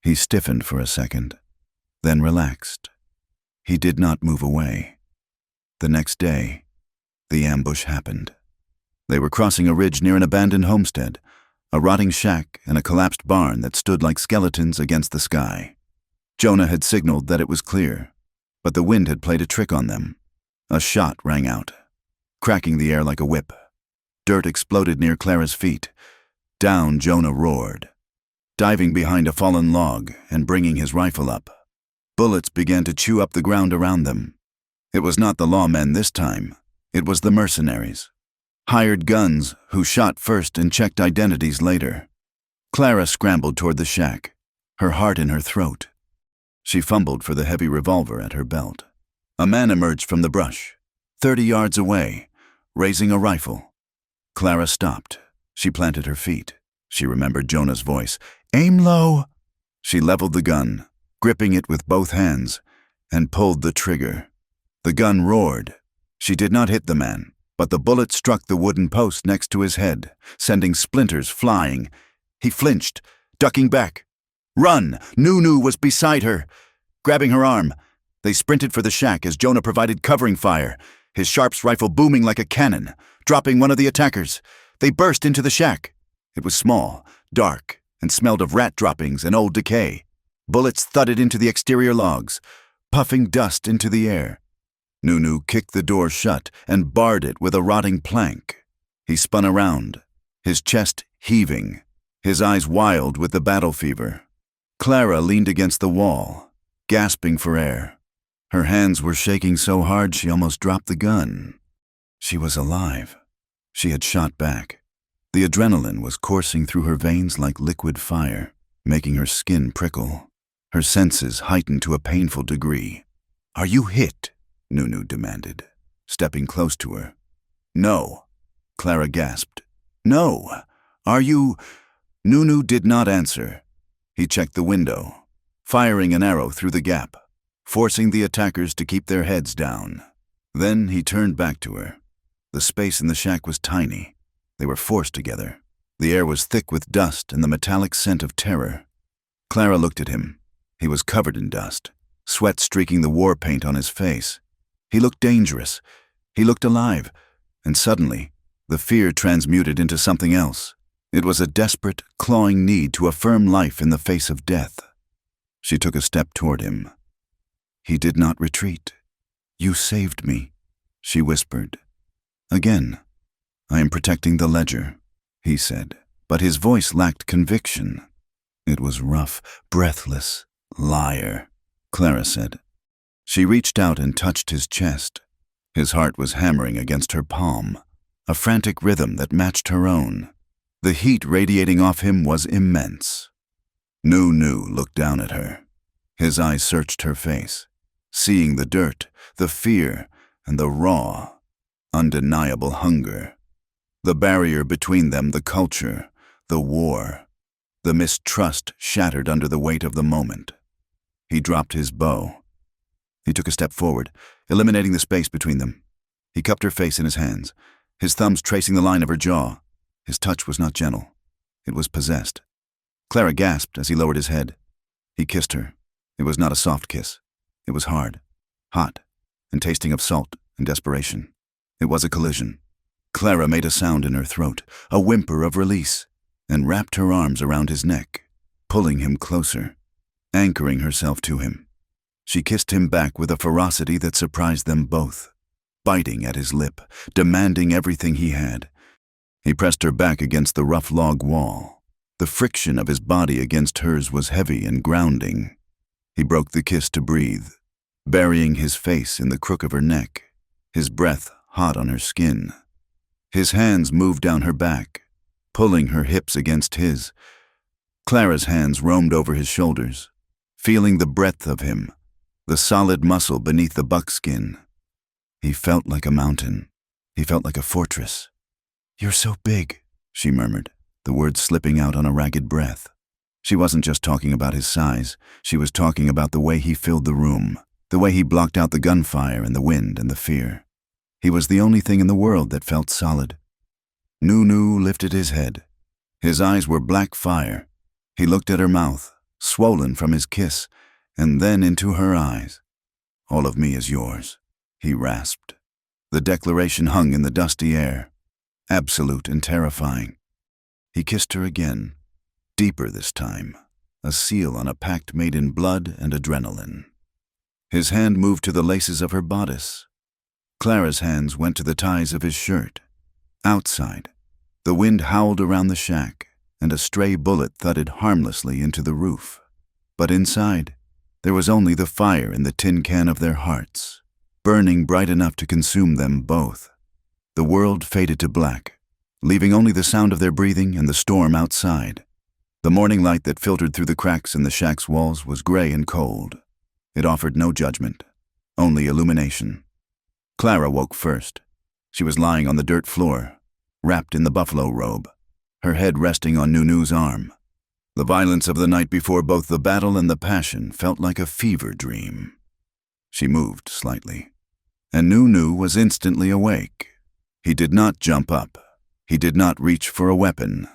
He stiffened for a second, then relaxed. He did not move away. The next day, the ambush happened. They were crossing a ridge near an abandoned homestead, a rotting shack and a collapsed barn that stood like skeletons against the sky. Jonah had signaled that it was clear, but the wind had played a trick on them. A shot rang out, cracking the air like a whip. Dirt exploded near Clara's feet. Down Jonah roared, diving behind a fallen log and bringing his rifle up. Bullets began to chew up the ground around them. It was not the lawmen this time. It was the mercenaries. Hired guns who shot first and checked identities later. Clara scrambled toward the shack, her heart in her throat. She fumbled for the heavy revolver at her belt. A man emerged from the brush, 30 yards away, raising a rifle. Clara stopped. She planted her feet. She remembered Jonah's voice. "Aim low." She leveled the gun, gripping it with both hands, and pulled the trigger. The gun roared. She did not hit the man, but the bullet struck the wooden post next to his head, sending splinters flying. He flinched, ducking back. "Run!" Nunu was beside her, grabbing her arm. They sprinted for the shack as Jonah provided covering fire, his Sharps rifle booming like a cannon, dropping one of the attackers. They burst into the shack. It was small, dark, and smelled of rat droppings and old decay. Bullets thudded into the exterior logs, puffing dust into the air. Nunu kicked the door shut and barred it with a rotting plank. He spun around, his chest heaving, his eyes wild with the battle fever. Clara leaned against the wall, gasping for air. Her hands were shaking so hard she almost dropped the gun. She was alive. She had shot back. The adrenaline was coursing through her veins like liquid fire, making her skin prickle. Her senses heightened to a painful degree. "Are you hit?" Nunu demanded, stepping close to her. "No," Clara gasped. "No. Are you—" Nunu did not answer. He checked the window, firing an arrow through the gap, forcing the attackers to keep their heads down. Then he turned back to her. The space in the shack was tiny. They were forced together. The air was thick with dust and the metallic scent of terror. Clara looked at him. He was covered in dust. sweat streaking the war paint on his face. He looked dangerous. He looked alive. And suddenly, the fear transmuted into something else. It was a desperate, clawing need to affirm life in the face of death. She took a step toward him. He did not retreat. "You saved me," she whispered. "Again, I am protecting the ledger," he said, but his voice lacked conviction. "It was rough, breathless. Liar," Clara said. She reached out and touched his chest. His heart was hammering against her palm, a frantic rhythm that matched her own. The heat radiating off him was immense. Nu looked down at her. His eyes searched her face, seeing the dirt, the fear, and the raw, undeniable hunger. The barrier between them, the culture, the war, the mistrust shattered under the weight of the moment. He dropped his bow. He took a step forward, eliminating the space between them. He cupped her face in his hands, his thumbs tracing the line of her jaw. His touch was not gentle. It was possessed. Clara gasped as he lowered his head. He kissed her. It was not a soft kiss. It was hard, hot, and tasting of salt and desperation. It was a collision. Clara made a sound in her throat, a whimper of release, and wrapped her arms around his neck, pulling him closer, anchoring herself to him. She kissed him back with a ferocity that surprised them both, biting at his lip, demanding everything he had. He pressed her back against the rough log wall. The friction of his body against hers was heavy and grounding. He broke the kiss to breathe, burying his face in the crook of her neck, his breath hot on her skin. His hands moved down her back, pulling her hips against his. Clara's hands roamed over his shoulders, feeling the breadth of him, the solid muscle beneath the buckskin. He felt like a mountain. He felt like a fortress. "You're so big," she murmured, the words slipping out on a ragged breath. She wasn't just talking about his size. She was talking about the way he filled the room, the way he blocked out the gunfire and the wind and the fear. He was the only thing in the world that felt solid. Nu lifted his head. His eyes were black fire. He looked at her mouth, swollen from his kiss, and then into her eyes. "All of me is yours," he rasped. The declaration hung in the dusty air, absolute and terrifying. He kissed her again, deeper this time, a seal on a pact made in blood and adrenaline. His hand moved to the laces of her bodice. Clara's hands went to the ties of his shirt. Outside, the wind howled around the shack, and a stray bullet thudded harmlessly into the roof. But inside, there was only the fire in the tin can of their hearts, burning bright enough to consume them both. The world faded to black, leaving only the sound of their breathing and the storm outside. The morning light that filtered through the cracks in the shack's walls was gray and cold. It offered no judgment, only illumination. Clara woke first. She was lying on the dirt floor, wrapped in the buffalo robe, her head resting on Nu's arm. The violence of the night before, both the battle and the passion, felt like a fever dream. She moved slightly, and Nu was instantly awake. He did not jump up. He did not reach for a weapon.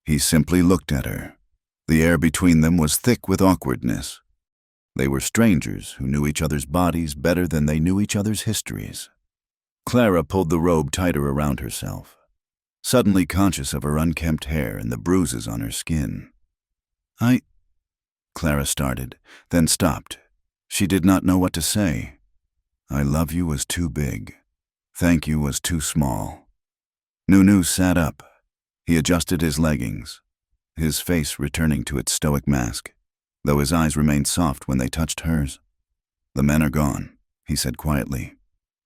He simply looked at her. The air between them was thick with awkwardness. They were strangers who knew each other's bodies better than they knew each other's histories. Clara pulled the robe tighter around herself, suddenly conscious of her unkempt hair and the bruises on her skin. Clara started, then stopped. She did not know what to say. "I love you" was too big. "Thank you" was too small. Nu sat up. He adjusted his leggings, his face returning to its stoic mask, though his eyes remained soft when they touched hers. "The men are gone," he said quietly.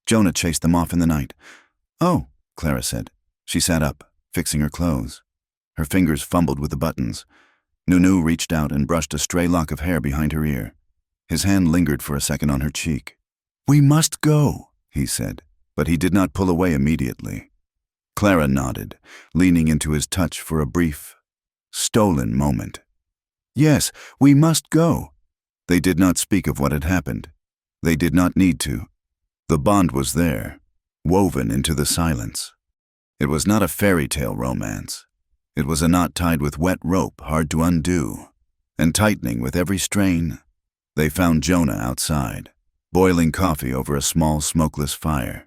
"Jonah chased them off in the night." "Oh," Clara said. She sat up, fixing her clothes. Her fingers fumbled with the buttons. Nu reached out and brushed a stray lock of hair behind her ear. His hand lingered for a second on her cheek. "We must go," he said, but he did not pull away immediately. Clara nodded, leaning into his touch for a brief, stolen moment. "Yes, we must go." They did not speak of what had happened. They did not need to. The bond was there, woven into the silence. It was not a fairy tale romance. It was a knot tied with wet rope, hard to undo, and tightening with every strain. They found Jonah outside, boiling coffee over a small smokeless fire.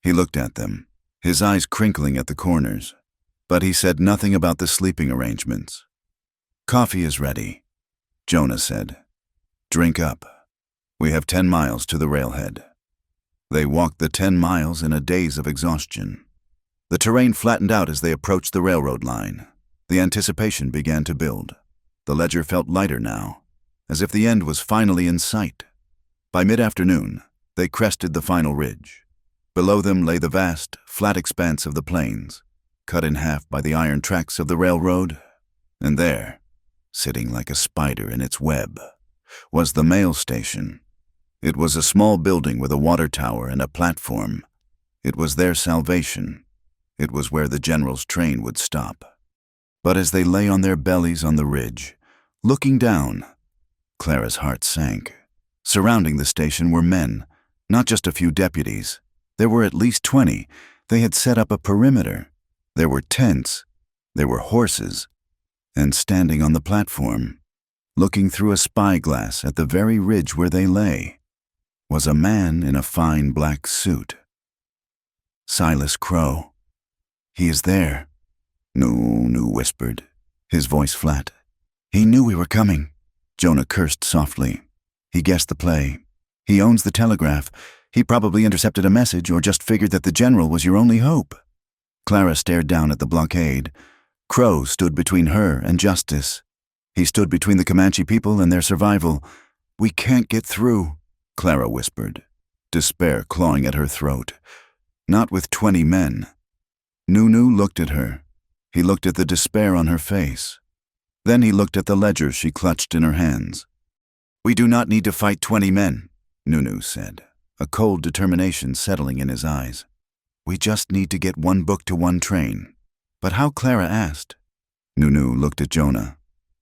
He looked at them, his eyes crinkling at the corners, but he said nothing about the sleeping arrangements. "Coffee is ready," Jonah said. "Drink up. We have 10 miles to the railhead." They walked the 10 miles in a daze of exhaustion. The terrain flattened out as they approached the railroad line. The anticipation began to build. The ledger felt lighter now, as if the end was finally in sight. By mid-afternoon, they crested the final ridge. Below them lay the vast, flat expanse of the plains, cut in half by the iron tracks of the railroad. And there, sitting like a spider in its web, was the mail station. It was a small building with a water tower and a platform. It was their salvation. It was where the general's train would stop. But as they lay on their bellies on the ridge, looking down, Clara's heart sank. Surrounding the station were men, not just a few deputies. There were at least 20. They had set up a perimeter. There were tents. There were horses. And standing on the platform, looking through a spyglass at the very ridge where they lay, was a man in a fine black suit. Silas Crow. "He is there," Nu whispered, his voice flat. "He knew we were coming," Jonah cursed softly. "He guessed the play. He owns the telegraph. He probably intercepted a message or just figured that the general was your only hope." Clara stared down at the blockade. Crow stood between her and justice. He stood between the Comanche people and their survival. "We can't get through," Clara whispered, despair clawing at her throat. "Not with 20 men." Nu looked at her. He looked at the despair on her face. Then he looked at the ledger she clutched in her hands. "We do not need to fight 20 men, Nu said, a cold determination settling in his eyes. "We just need to get one book to one train." "But how?" Clara asked. Nu looked at Jonah.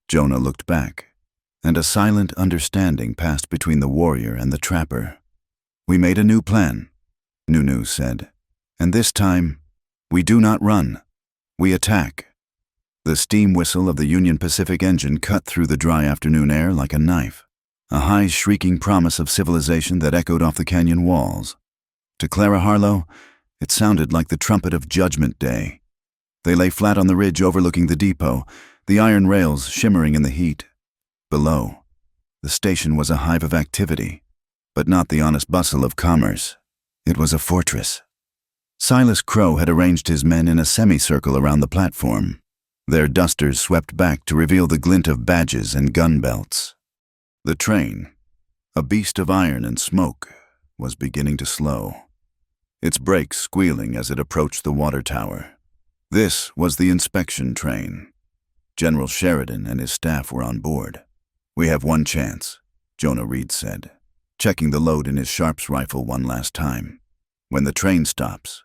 Jonah looked back, and a silent understanding passed between the warrior and the trapper. "We made a new plan," Nu said, "and this time, we do not run. We attack." The steam whistle of the Union Pacific engine cut through the dry afternoon air like a knife, a high shrieking promise of civilization that echoed off the canyon walls. To Clara Harlow, it sounded like the trumpet of Judgment Day. They lay flat on the ridge overlooking the depot, the iron rails shimmering in the heat. Below, the station was a hive of activity, but not the honest bustle of commerce. It was a fortress. Silas Crow had arranged his men in a semicircle around the platform. Their dusters swept back to reveal the glint of badges and gun belts. The train, a beast of iron and smoke, was beginning to slow, its brakes squealing as it approached the water tower. This was the inspection train. General Sheridan and his staff were on board. "We have one chance," Jonah Reed said, checking the load in his Sharps rifle one last time. "When the train stops,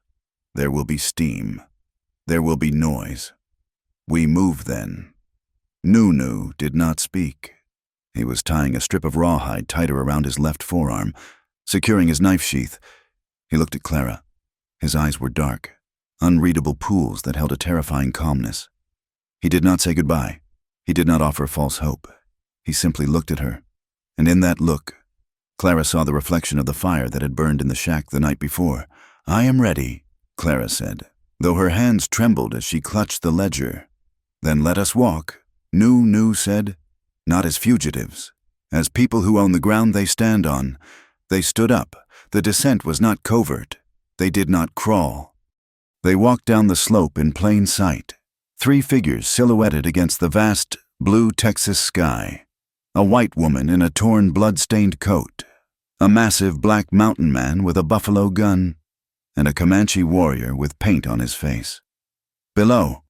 there will be steam. There will be noise. We move then." Nu did not speak. He was tying a strip of rawhide tighter around his left forearm, securing his knife sheath. He looked at Clara. His eyes were dark, unreadable pools that held a terrifying calmness. He did not say goodbye. He did not offer false hope. He simply looked at her, and in that look, Clara saw the reflection of the fire that had burned in the shack the night before. "I am ready," Clara said, though her hands trembled as she clutched the ledger. "Then let us walk," Nu said, "not as fugitives, as people who own the ground they stand on." They stood up. The descent was not covert. They did not crawl. They walked down the slope in plain sight, 3 figures silhouetted against the vast, blue Texas sky. A white woman in a torn, blood-stained coat, a massive black mountain man with a buffalo gun, and a Comanche warrior with paint on his face. Below,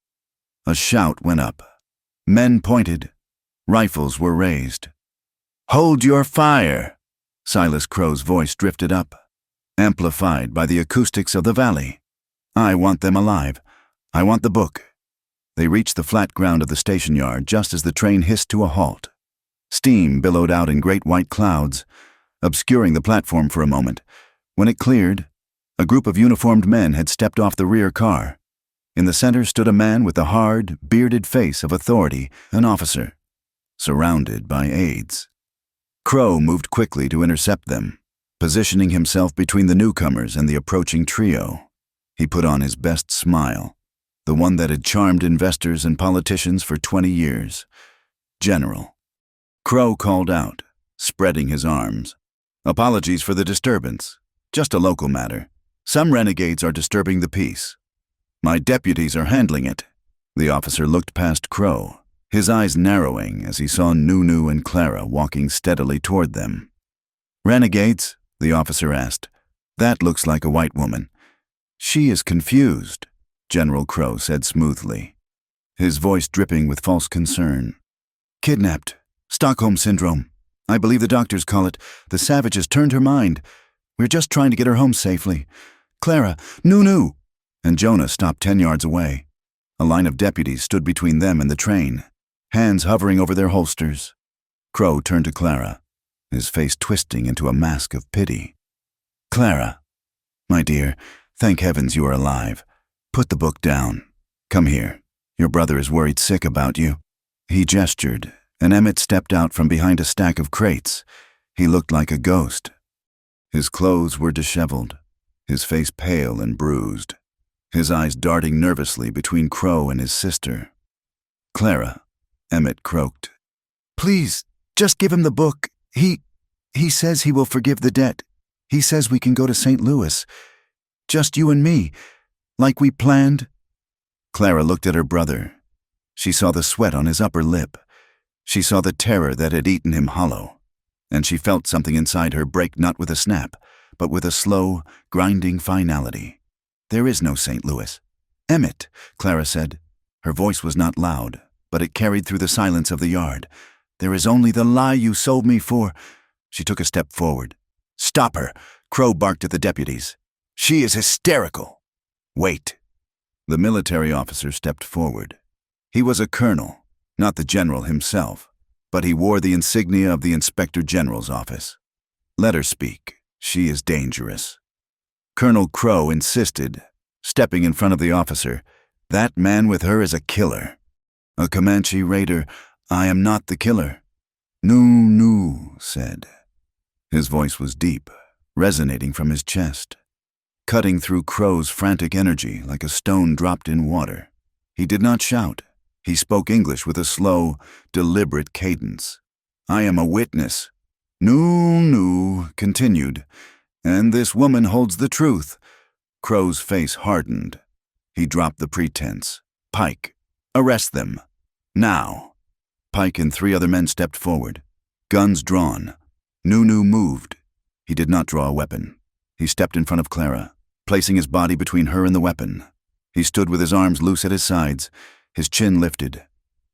a shout went up. Men pointed. Rifles were raised. "Hold your fire!" Silas Crow's voice drifted up, amplified by the acoustics of the valley. "I want them alive. I want the book." They reached the flat ground of the station yard just as the train hissed to a halt. Steam billowed out in great white clouds, obscuring the platform for a moment. When it cleared, a group of uniformed men had stepped off the rear car. In the center stood a man with the hard, bearded face of authority, an officer, surrounded by aides. Crow moved quickly to intercept them, positioning himself between the newcomers and the approaching trio. He put on his best smile, the one that had charmed investors and politicians for 20 years. "General." Crow called out, spreading his arms. "Apologies for the disturbance. Just a local matter. Some renegades are disturbing the peace. My deputies are handling it." The officer looked past Crow, his eyes narrowing as he saw Nunu and Clara walking steadily toward them. "Renegades?" the officer asked. "That looks like a white woman." "She is confused," General Crow said smoothly, his voice dripping with false concern. "Kidnapped. Stockholm Syndrome. I believe the doctors call it. The savages turned her mind. We're just trying to get her home safely. Clara, Nunu!" And Jonah stopped 10 yards away. A line of deputies stood between them and the train, hands hovering over their holsters. Crow turned to Clara, his face twisting into a mask of pity. "Clara, my dear, thank heavens you are alive. Put the book down. Come here. Your brother is worried sick about you." He gestured, and Emmett stepped out from behind a stack of crates. He looked like a ghost. His clothes were disheveled, his face pale and bruised, his eyes darting nervously between Crow and his sister. "Clara," Emmett croaked. "Please, just give him the book. He says he will forgive the debt. He says we can go to St. Louis. Just you and me, like we planned." Clara looked at her brother. She saw the sweat on his upper lip. She saw the terror that had eaten him hollow. And she felt something inside her break not with a snap, but with a slow, grinding finality. "There is no St. Louis." "Emmett," Clara said. Her voice was not loud, but it carried through the silence of the yard. "There is only the lie you sold me for." She took a step forward. "Stop her," Crow barked at the deputies. "She is hysterical." "Wait." The military officer stepped forward. He was a colonel, not the general himself, but he wore the insignia of the Inspector General's office. "Let her speak. She is dangerous." Colonel Crow insisted, stepping in front of the officer. "That man with her is a killer. A Comanche raider. I am not the killer." "No," said. His voice was deep, resonating from his chest, cutting through Crow's frantic energy like a stone dropped in water. He did not shout. He spoke English with a slow, deliberate cadence. "I am a witness." No, continued. "And this woman holds the truth." Crow's face hardened. He dropped the pretense. "Pike, arrest them. Now." Pike and 3 other men stepped forward, guns drawn. Nunu moved. He did not draw a weapon. He stepped in front of Clara, placing his body between her and the weapon. He stood with his arms loose at his sides, his chin lifted.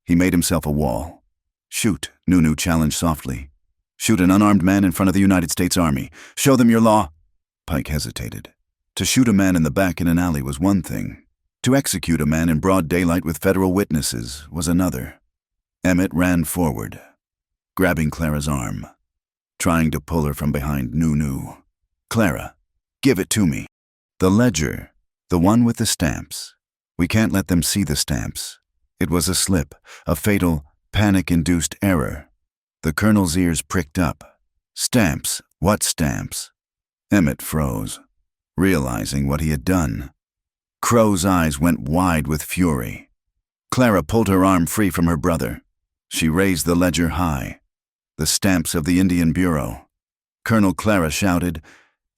He made himself a wall. "Shoot," Nunu challenged softly. "Shoot an unarmed man in front of the United States Army. Show them your law." Pike hesitated. To shoot a man in the back in an alley was one thing. To execute a man in broad daylight with federal witnesses was another. Emmett ran forward, grabbing Clara's arm, trying to pull her from behind Nunu. "Clara, give it to me." "The ledger, the one with the stamps. We can't let them see the stamps." It was a slip, a fatal, panic-induced error. The colonel's ears pricked up. "Stamps? What stamps?" Emmett froze, realizing what he had done. Crow's eyes went wide with fury. Clara pulled her arm free from her brother. She raised the ledger high. "The stamps of the Indian Bureau." Colonel Clara shouted,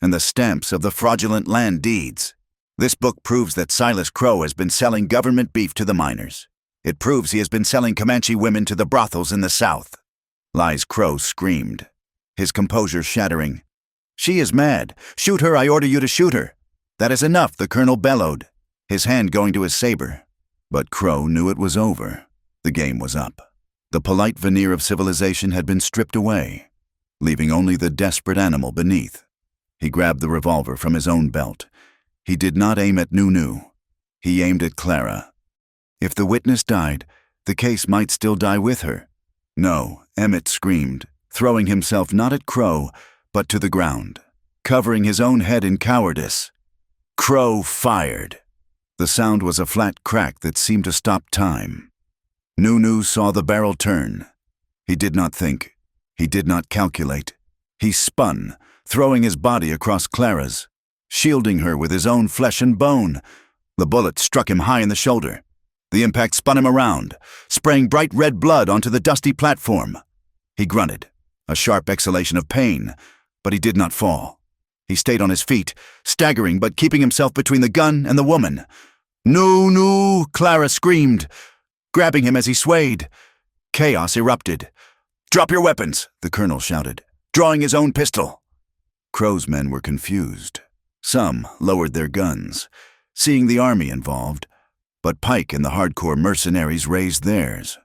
"And the stamps of the fraudulent land deeds. This book proves that Silas Crow has been selling government beef to the miners. It proves he has been selling Comanche women to the brothels in the South." Lies Crow screamed, his composure shattering. "She is mad. Shoot her, I order you to shoot her." "That is enough," the colonel bellowed, his hand going to his saber. But Crow knew it was over. The game was up. The polite veneer of civilization had been stripped away, leaving only the desperate animal beneath. He grabbed the revolver from his own belt. He did not aim at Nunu. He aimed at Clara. If the witness died, the case might still die with her. "No," Emmett screamed, throwing himself not at Crow, but to the ground, covering his own head in cowardice. Crow fired. The sound was a flat crack that seemed to stop time. Nunu saw the barrel turn. He did not think. He did not calculate. He spun, throwing his body across Clara's, shielding her with his own flesh and bone. The bullet struck him high in the shoulder. The impact spun him around, spraying bright red blood onto the dusty platform. He grunted, a sharp exhalation of pain, but he did not fall. He stayed on his feet, staggering but keeping himself between the gun and the woman. "No, no," Clara screamed, grabbing him as he swayed. Chaos erupted. "Drop your weapons," the colonel shouted, drawing his own pistol. Crow's men were confused. Some lowered their guns, seeing the army involved, but Pike and the hardcore mercenaries raised theirs.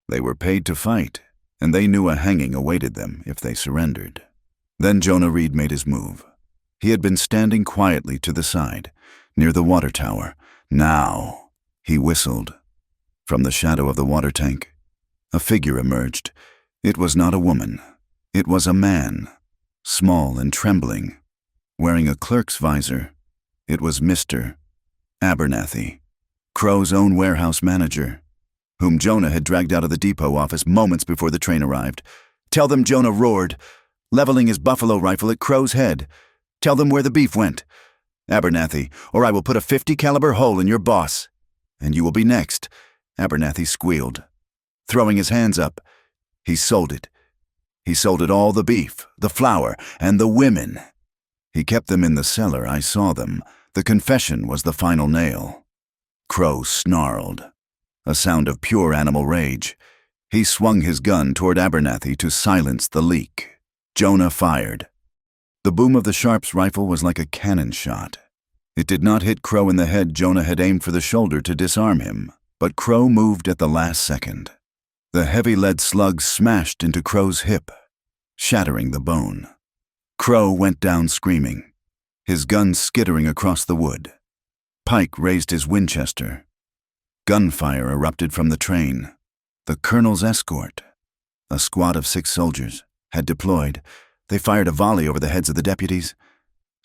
They were paid to fight, and they knew a hanging awaited them if they surrendered. Then Jonah Reed made his move. He had been standing quietly to the side, near the water tower. Now, he whistled. From the shadow of the water tank, a figure emerged. It was not a woman. It was a man, small and trembling, wearing a clerk's visor. It was Mr. Abernathy, Crow's own warehouse manager, whom Jonah had dragged out of the depot office moments before the train arrived. "Tell them," Jonah roared, leveling his buffalo rifle at Crow's head. "Tell them where the beef went, Abernathy, or I will put a .50 caliber hole in your boss. And you will be next," Abernathy squealed. Throwing his hands up, he sold it. He sold it all, the beef, the flour, and the women. He kept them in the cellar. I saw them. The confession was the final nail. Crow snarled, a sound of pure animal rage. He swung his gun toward Abernathy to silence the leak. Jonah fired. The boom of the Sharp's rifle was like a cannon shot. It did not hit Crow in the head. Jonah had aimed for the shoulder to disarm him, but Crow moved at the last second. The heavy lead slug smashed into Crow's hip, shattering the bone. Crow went down screaming, his gun skittering across the wood. Pike raised his Winchester. Gunfire erupted from the train. The colonel's escort, a squad of 6 soldiers, had deployed. They fired a volley over the heads of the deputies.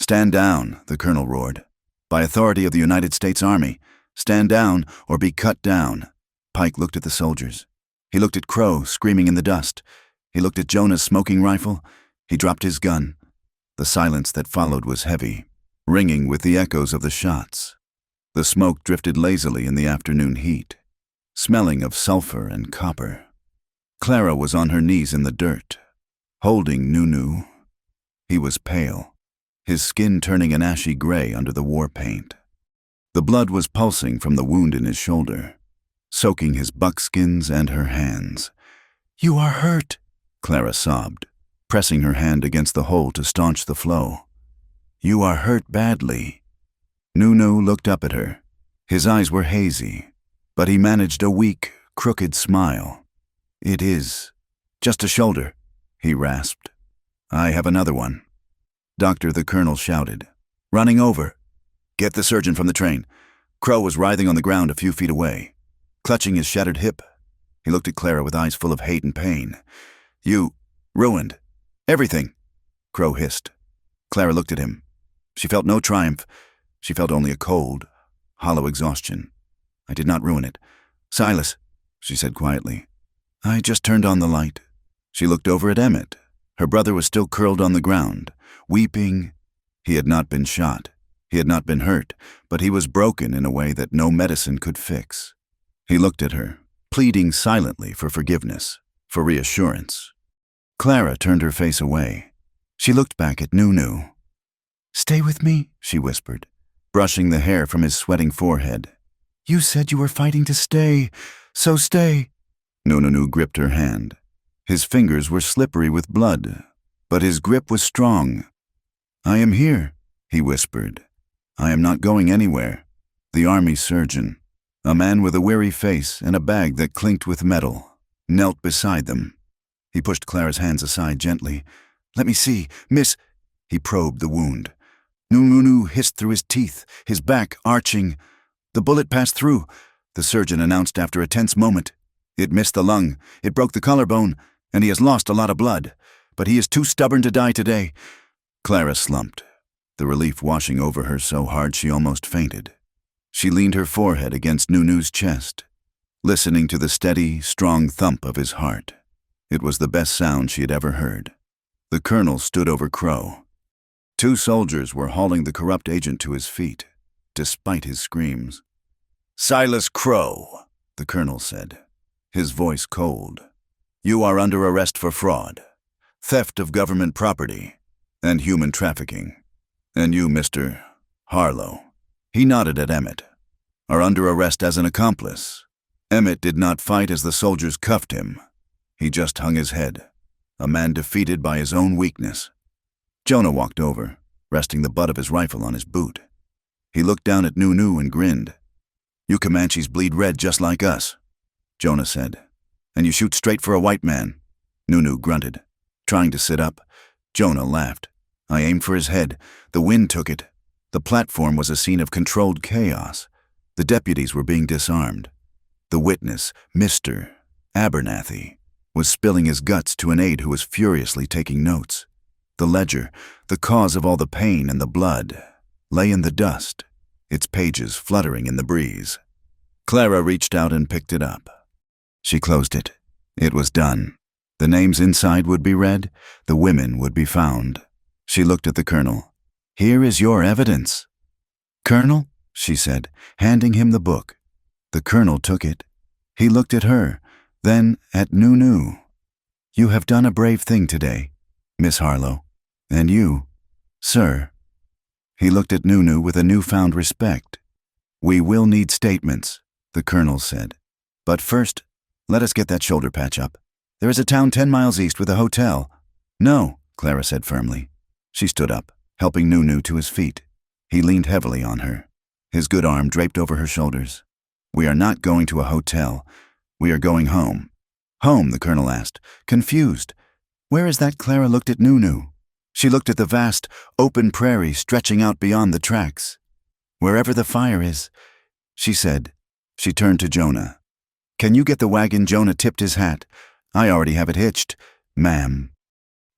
"Stand down," the colonel roared. "By authority of the United States Army, stand down or be cut down." Pike looked at the soldiers. He looked at Crow, screaming in the dust. He looked at Jonah's smoking rifle. He dropped his gun. The silence that followed was heavy, ringing with the echoes of the shots. The smoke drifted lazily in the afternoon heat, smelling of sulfur and copper. Clara was on her knees in the dirt, holding Nunu. He was pale, his skin turning an ashy gray under the war paint. The blood was pulsing from the wound in his shoulder, soaking his buckskins and her hands. "You are hurt," Clara sobbed, pressing her hand against the hole to staunch the flow. "You are hurt badly." Nunu looked up at her. His eyes were hazy, but he managed a weak, crooked smile. "It is just a shoulder," he rasped. "I have another one." "Doctor," the colonel shouted, running over. "Get the surgeon from the train." Crow was writhing on the ground a few feet away, clutching his shattered hip. He looked at Clara with eyes full of hate and pain. "You ruined everything," Crow hissed. Clara looked at him. She felt no triumph. She felt only a cold, hollow exhaustion. "I did not ruin it. Silas," she said quietly. "I just turned on the light." She looked over at Emmett. Her brother was still curled on the ground, weeping. He had not been shot. He had not been hurt, but he was broken in a way that no medicine could fix. He looked at her, pleading silently for forgiveness, for reassurance. Clara turned her face away. She looked back at Nunu. "Stay with me," she whispered, brushing the hair from his sweating forehead. "You said you were fighting to stay, so stay." Nunu gripped her hand. His fingers were slippery with blood, but his grip was strong. "I am here," he whispered. "I am not going anywhere." The army surgeon, a man with a weary face and a bag that clinked with metal, knelt beside them. He pushed Clara's hands aside gently. "Let me see, miss." He probed the wound. Nunu hissed through his teeth, his back arching. "The bullet passed through," the surgeon announced after a tense moment. "It missed the lung, it broke the collarbone, and he has lost a lot of blood. But he is too stubborn to die today." Clara slumped, the relief washing over her so hard she almost fainted. She leaned her forehead against Nunu's chest, listening to the steady, strong thump of his heart. It was the best sound she had ever heard. The colonel stood over Crow. 2 soldiers were hauling the corrupt agent to his feet, despite his screams. "Silas Crow," the colonel said, his voice cold. "You are under arrest for fraud, theft of government property, and human trafficking. And you, Mr. Harlow," he nodded at Emmett, "are under arrest as an accomplice." Emmett did not fight as the soldiers cuffed him. He just hung his head, a man defeated by his own weakness. Jonah walked over, resting the butt of his rifle on his boot. He looked down at Nunu and grinned. "You Comanches bleed red just like us," Jonah said. "And you shoot straight for a white man." Nunu grunted, trying to sit up. Jonah laughed. "I aimed for his head. The wind took it." The platform was a scene of controlled chaos. The deputies were being disarmed. The witness, Mr. Abernathy, was spilling his guts to an aide who was furiously taking notes. The ledger, the cause of all the pain and the blood, lay in the dust, its pages fluttering in the breeze. Clara reached out and picked it up. She closed it. It was done. The names inside would be read, the women would be found. She looked at the colonel. "Here is your evidence." "Colonel," she said, handing him the book. The colonel took it. He looked at her, then at Nunu. "You have done a brave thing today, Miss Harlow. And you, sir." He looked at Nunu with a newfound respect. "We will need statements," the colonel said. "But first, let us get that shoulder patch up. There is a town 10 miles east with a hotel." "No," Clara said firmly. She stood up, helping Nunu to his feet. He leaned heavily on her, his good arm draped over her shoulders. "We are not going to a hotel. We are going home." "Home?" the colonel asked, confused. "Where is that?" Clara looked at Nunu. She looked at the vast, open prairie stretching out beyond the tracks. "Wherever the fire is," she said. She turned to Jonah. "Can you get the wagon?" Jonah tipped his hat. "I already have it hitched, ma'am."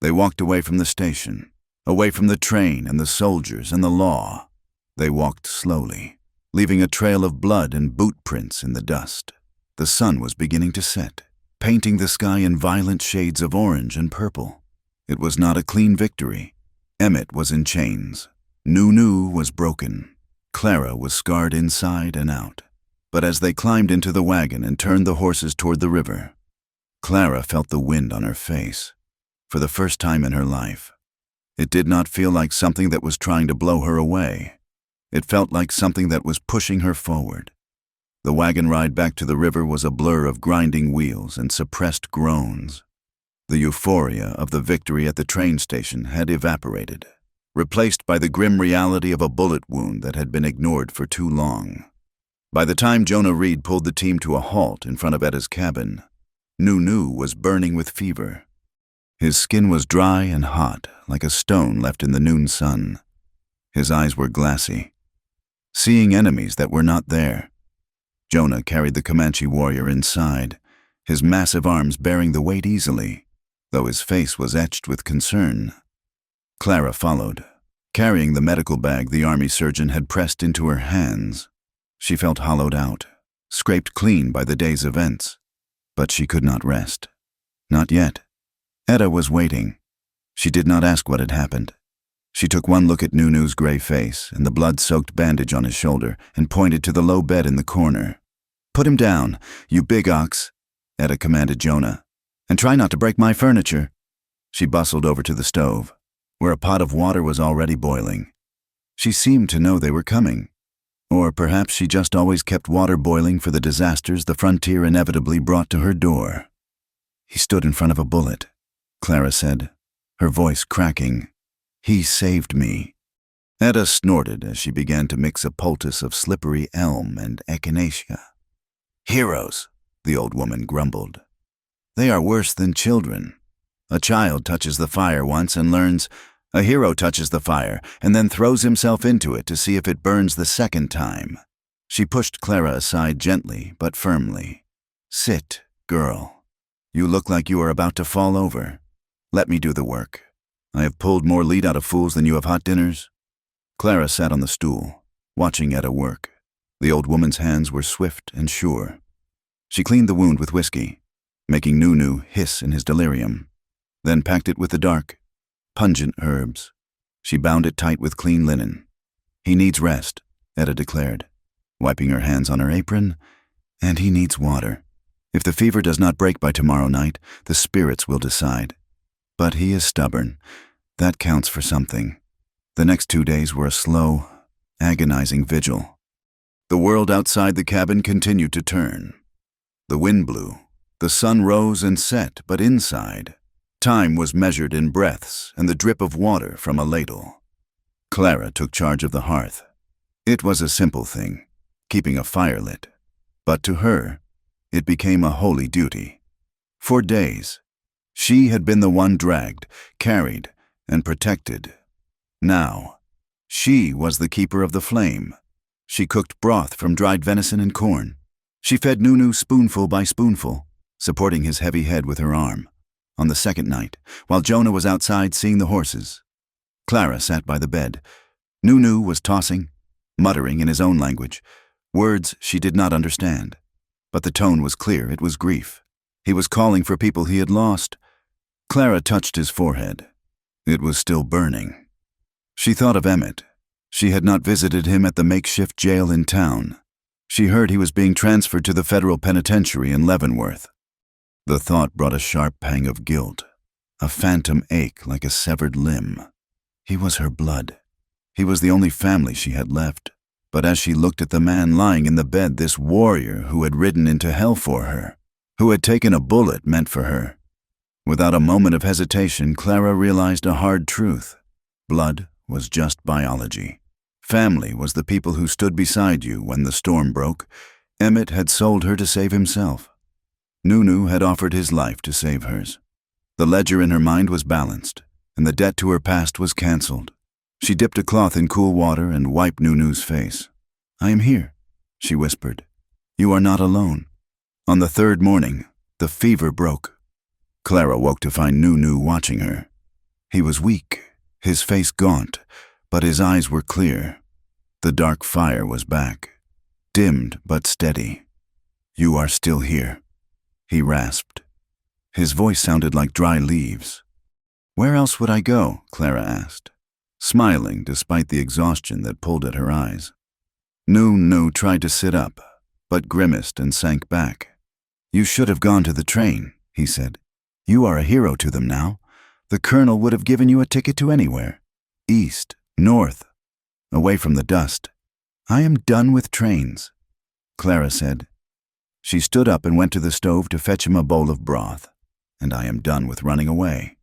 They walked away from the station, away from the train and the soldiers and the law. They walked slowly, leaving a trail of blood and boot prints in the dust. The sun was beginning to set, painting the sky in violent shades of orange and purple. It was not a clean victory. Emmett was in chains. Nunu was broken. Clara was scarred inside and out. But as they climbed into the wagon and turned the horses toward the river, Clara felt the wind on her face. For the first time in her life, it did not feel like something that was trying to blow her away. It felt like something that was pushing her forward. The wagon ride back to the river was a blur of grinding wheels and suppressed groans. The euphoria of the victory at the train station had evaporated, replaced by the grim reality of a bullet wound that had been ignored for too long. By the time Jonah Reed pulled the team to a halt in front of Etta's cabin, Nunu was burning with fever. His skin was dry and hot, like a stone left in the noon sun. His eyes were glassy, seeing enemies that were not there. Jonah carried the Comanche warrior inside, his massive arms bearing the weight easily, though his face was etched with concern. Clara followed, carrying the medical bag the army surgeon had pressed into her hands. She felt hollowed out, scraped clean by the day's events. But she could not rest. Not yet. Etta was waiting. She did not ask what had happened. She took one look at Nunu's gray face and the blood-soaked bandage on his shoulder and pointed to the low bed in the corner. "Put him down, you big ox," Etta commanded Jonah. "And try not to break my furniture." She bustled over to the stove, where a pot of water was already boiling. She seemed to know they were coming. Or perhaps she just always kept water boiling for the disasters the frontier inevitably brought to her door. "He stood in front of a bullet," Clara said, her voice cracking. "He saved me." Etta snorted as she began to mix a poultice of slippery elm and echinacea. "Heroes," the old woman grumbled. "They are worse than children. A child touches the fire once and learns. A hero touches the fire and then throws himself into it to see if it burns the second time." She pushed Clara aside gently but firmly. "Sit, girl. You look like you are about to fall over. Let me do the work. I have pulled more lead out of fools than you have hot dinners." Clara sat on the stool, watching Etta work. The old woman's hands were swift and sure. She cleaned the wound with whiskey, making Nunu hiss in his delirium, then packed it with the dark, pungent herbs. She bound it tight with clean linen. "He needs rest," Etta declared, wiping her hands on her apron, "and he needs water. If the fever does not break by tomorrow night, the spirits will decide. But he is stubborn. That counts for something." The next 2 days were a slow, agonizing vigil. The world outside the cabin continued to turn. The wind blew, the sun rose and set, but inside, time was measured in breaths and the drip of water from a ladle. Clara took charge of the hearth. It was a simple thing, keeping a fire lit, but to her, it became a holy duty. For days, she had been the one dragged, carried, and protected. Now, she was the keeper of the flame. She cooked broth from dried venison and corn. She fed Nunu spoonful by spoonful, supporting his heavy head with her arm. On the second night, while Jonah was outside seeing the horses, Clara sat by the bed. Nunu was tossing, muttering in his own language, words she did not understand. But the tone was clear, it was grief. He was calling for people he had lost. Clara touched his forehead. It was still burning. She thought of Emmett. She had not visited him at the makeshift jail in town. She heard he was being transferred to the federal penitentiary in Leavenworth. The thought brought a sharp pang of guilt, a phantom ache like a severed limb. He was her blood. He was the only family she had left. But as she looked at the man lying in the bed, this warrior who had ridden into hell for her, who had taken a bullet meant for her, without a moment of hesitation, Clara realized a hard truth. Blood was just biology. Family was the people who stood beside you when the storm broke. Emmett had sold her to save himself. Nunu had offered his life to save hers. The ledger in her mind was balanced, and the debt to her past was canceled. She dipped a cloth in cool water and wiped Nunu's face. "I am here," she whispered. "You are not alone." On the third morning, the fever broke. Clara woke to find Nunu watching her. He was weak, his face gaunt, but his eyes were clear. The dark fire was back, dimmed but steady. "You are still here," he rasped. His voice sounded like dry leaves. "Where else would I go?" Clara asked, smiling despite the exhaustion that pulled at her eyes. Nunu tried to sit up, but grimaced and sank back. "You should have gone to the train," he said. "You are a hero to them now. The colonel would have given you a ticket to anywhere. East, north, away from the dust." "I am done with trains," Clara said. She stood up and went to the stove to fetch him a bowl of broth. "And I am done with running away."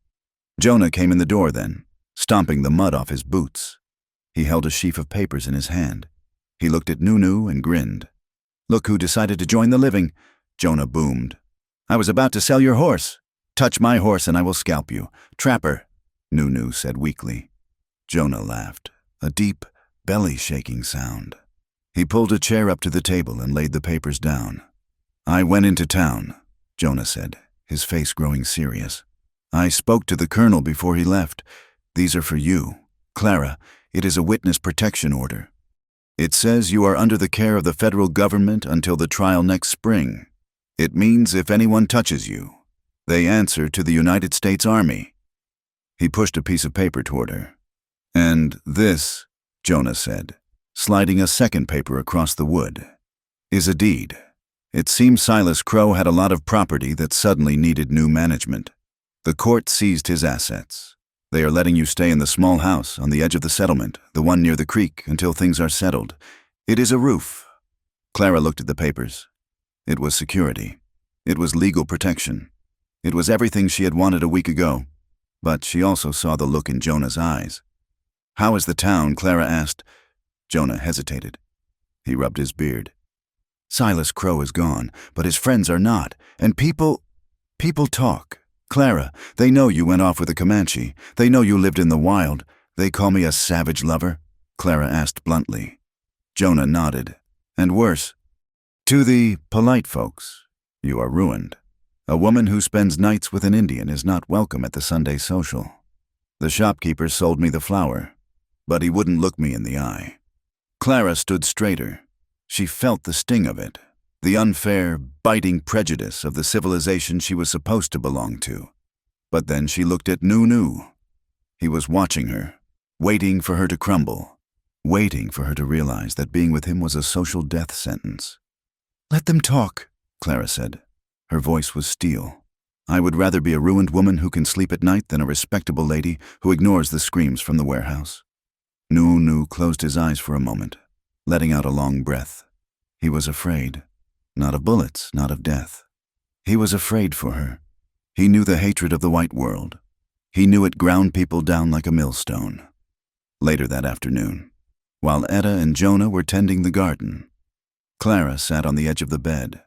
Jonah came in the door then, stomping the mud off his boots. He held a sheaf of papers in his hand. He looked at Nunu and grinned. "Look who decided to join the living," Jonah boomed. "I was about to sell your horse. Touch my horse and I will scalp you. Trapper," Nunu said weakly. Jonah laughed, a deep, belly-shaking sound. He pulled a chair up to the table and laid the papers down. "I went into town," Jonah said, his face growing serious. "I spoke to the colonel before he left. These are for you. Clara, it is a witness protection order. It says you are under the care of the federal government until the trial next spring. It means if anyone touches you, they answer to the United States Army." He pushed a piece of paper toward her. "And this," Jonah said, sliding a second paper across the wood, "is a deed. It seems Silas Crow had a lot of property that suddenly needed new management. The court seized his assets. They are letting you stay in the small house on the edge of the settlement, the one near the creek, until things are settled. It is a roof." Clara looked at the papers. It was security. It was legal protection. It was everything she had wanted a week ago. But she also saw the look in Jonah's eyes. "How is the town?" Clara asked. Jonah hesitated. He rubbed his beard. "Silas Crow is gone, but his friends are not, and people talk. Clara, they know you went off with a Comanche. They know you lived in the wild. They call me a savage lover?" Clara asked bluntly. Jonah nodded. "And worse. To the polite folks, you are ruined. A woman who spends nights with an Indian is not welcome at the Sunday social. The shopkeeper sold me the flour, but he wouldn't look me in the eye." Clara stood straighter. She felt the sting of it. the unfair, biting prejudice of the civilization she was supposed to belong to. But then she looked at Nunu. He was watching her, waiting for her to crumble, waiting for her to realize that being with him was a social death sentence. "Let them talk," Clara said. Her voice was steel. "I would rather be a ruined woman who can sleep at night than a respectable lady who ignores the screams from the warehouse." Nunu closed his eyes for a moment, letting out a long breath. He was afraid. Not of bullets, not of death. He was afraid for her. He knew the hatred of the white world. He knew it ground people down like a millstone. Later that afternoon, while Etta and Jonah were tending the garden, Clara sat on the edge of the bed.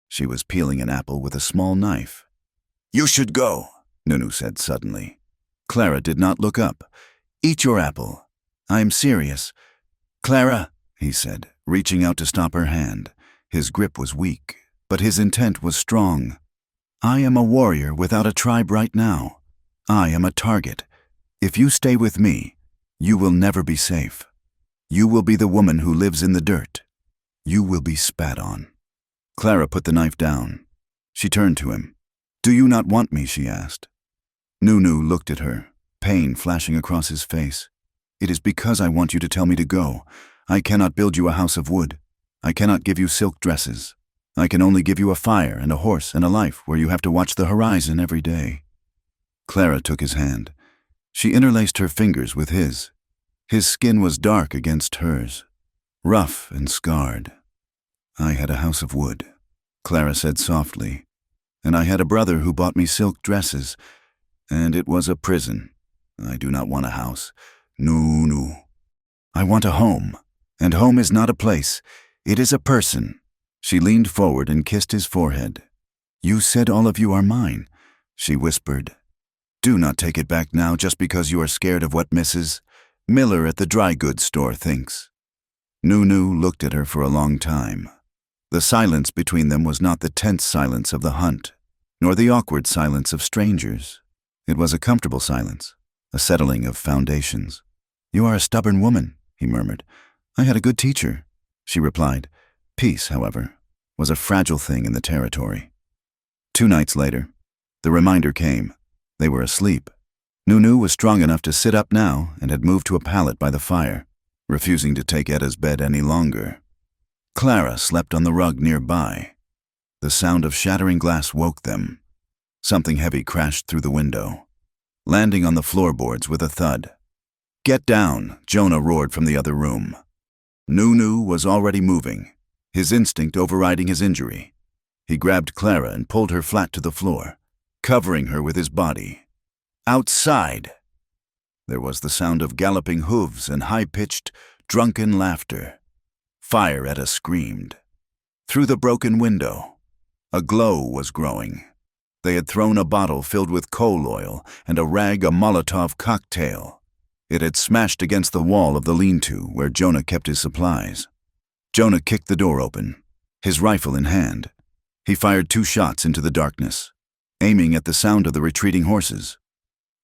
She was peeling an apple with a small knife. "You should go," Nunu said suddenly. Clara did not look up. "Eat your apple. I am serious." "Clara," he said, reaching out to stop her hand. His grip was weak, but his intent was strong. "I am a warrior without a tribe right now. I am a target. If you stay with me, you will never be safe. You will be the woman who lives in the dirt. You will be spat on." Clara put the knife down. She turned to him. "Do you not want me?" she asked. Nunu looked at her, pain flashing across his face. "It is because I want you to tell me to go. I cannot build you a house of wood. I cannot give you silk dresses. I can only give you a fire and a horse and a life where you have to watch the horizon every day." Clara took his hand. She interlaced her fingers with his. His skin was dark against hers, rough and scarred. "I had a house of wood," Clara said softly, "and I had a brother who bought me silk dresses, and it was a prison. I do not want a house. No. I want a home, and home is not a place. It is a person." She leaned forward and kissed his forehead. "You said all of you are mine," she whispered. "Do not take it back now just because you are scared of what Mrs. Miller at the dry goods store thinks." Nunu looked at her for a long time. The silence between them was not the tense silence of the hunt, nor the awkward silence of strangers. It was a comfortable silence, a settling of foundations. "You are a stubborn woman," he murmured. "I had a good teacher," she replied. Peace, however, was a fragile thing in the territory. 2 nights later, the reminder came. They were asleep. Nunu was strong enough to sit up now and had moved to a pallet by the fire, refusing to take Etta's bed any longer. Clara slept on the rug nearby. The sound of shattering glass woke them. Something heavy crashed through the window, landing on the floorboards with a thud. "Get down," Jonah roared from the other room. Nunu was already moving, his instinct overriding his injury. He grabbed Clara and pulled her flat to the floor, covering her with his body. "Outside!" There was the sound of galloping hooves and high-pitched, drunken laughter. Fire Etta screamed. Through the broken window, a glow was growing. They had thrown a bottle filled with coal oil and a rag a Molotov cocktail. It had smashed against the wall of the lean-to where Jonah kept his supplies. Jonah kicked the door open, his rifle in hand. He fired 2 shots into the darkness, aiming at the sound of the retreating horses.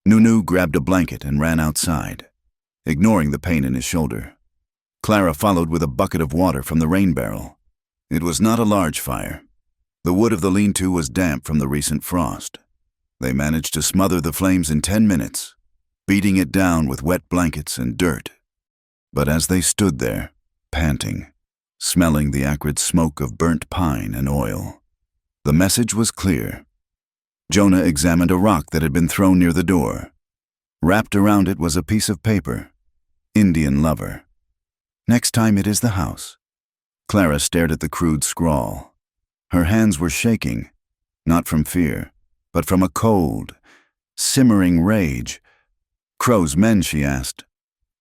Nunu grabbed a blanket and ran outside, ignoring the pain in his shoulder. Clara followed with a bucket of water from the rain barrel. It was not a large fire. The wood of the lean-to was damp from the recent frost. They managed to smother the flames in 10 minutes, beating it down with wet blankets and dirt. But as they stood there, panting, smelling the acrid smoke of burnt pine and oil, the message was clear. Jonah examined a rock that had been thrown near the door. Wrapped around it was a piece of paper. "Indian lover. Next time it is the house." Clara stared at the crude scrawl. Her hands were shaking, not from fear, but from a cold, simmering rage. "Crow's men," she asked,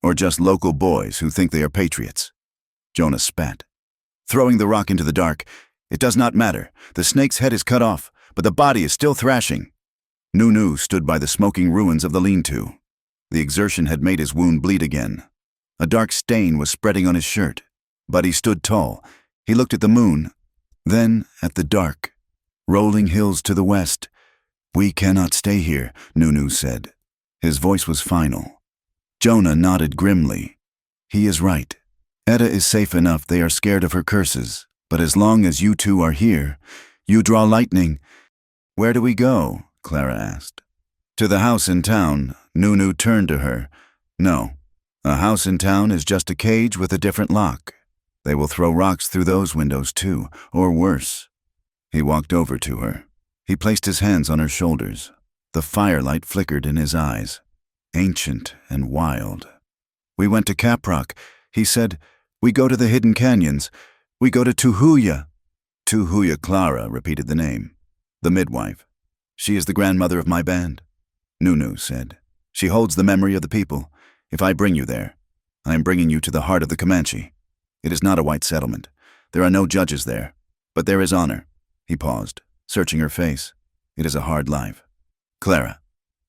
"or just local boys who think they are patriots?" Jonah spat. Throwing the rock into the dark, "It does not matter. The snake's head is cut off, but the body is still thrashing." Nunu stood by the smoking ruins of the lean-to. The exertion had made his wound bleed again. A dark stain was spreading on his shirt, but he stood tall. He looked at the moon, then at the dark, rolling hills to the west. "We cannot stay here," Nunu said. His voice was final. Jonah nodded grimly. "He is right. Etta is safe enough. They are scared of her curses. But as long as you two are here, you draw lightning. Where do we go? Clara asked. To the house in town. Nunu turned to her. No, a house in town is just a cage with a different lock. They will throw rocks through those windows too, or worse. He walked over to her. He placed his hands on her shoulders. The firelight flickered in his eyes, ancient and wild. We went to Caprock. He said, we go to the hidden canyons. We go to Tuhuya. Tuhuya. Clara repeated the name. The midwife. She is the grandmother of my band. Nunu said. She holds the memory of the people. If I bring you there, I am bringing you to the heart of the Comanche. It is not a white settlement. There are no judges there. But there is honor. He paused, searching her face. It is a hard life. Clara,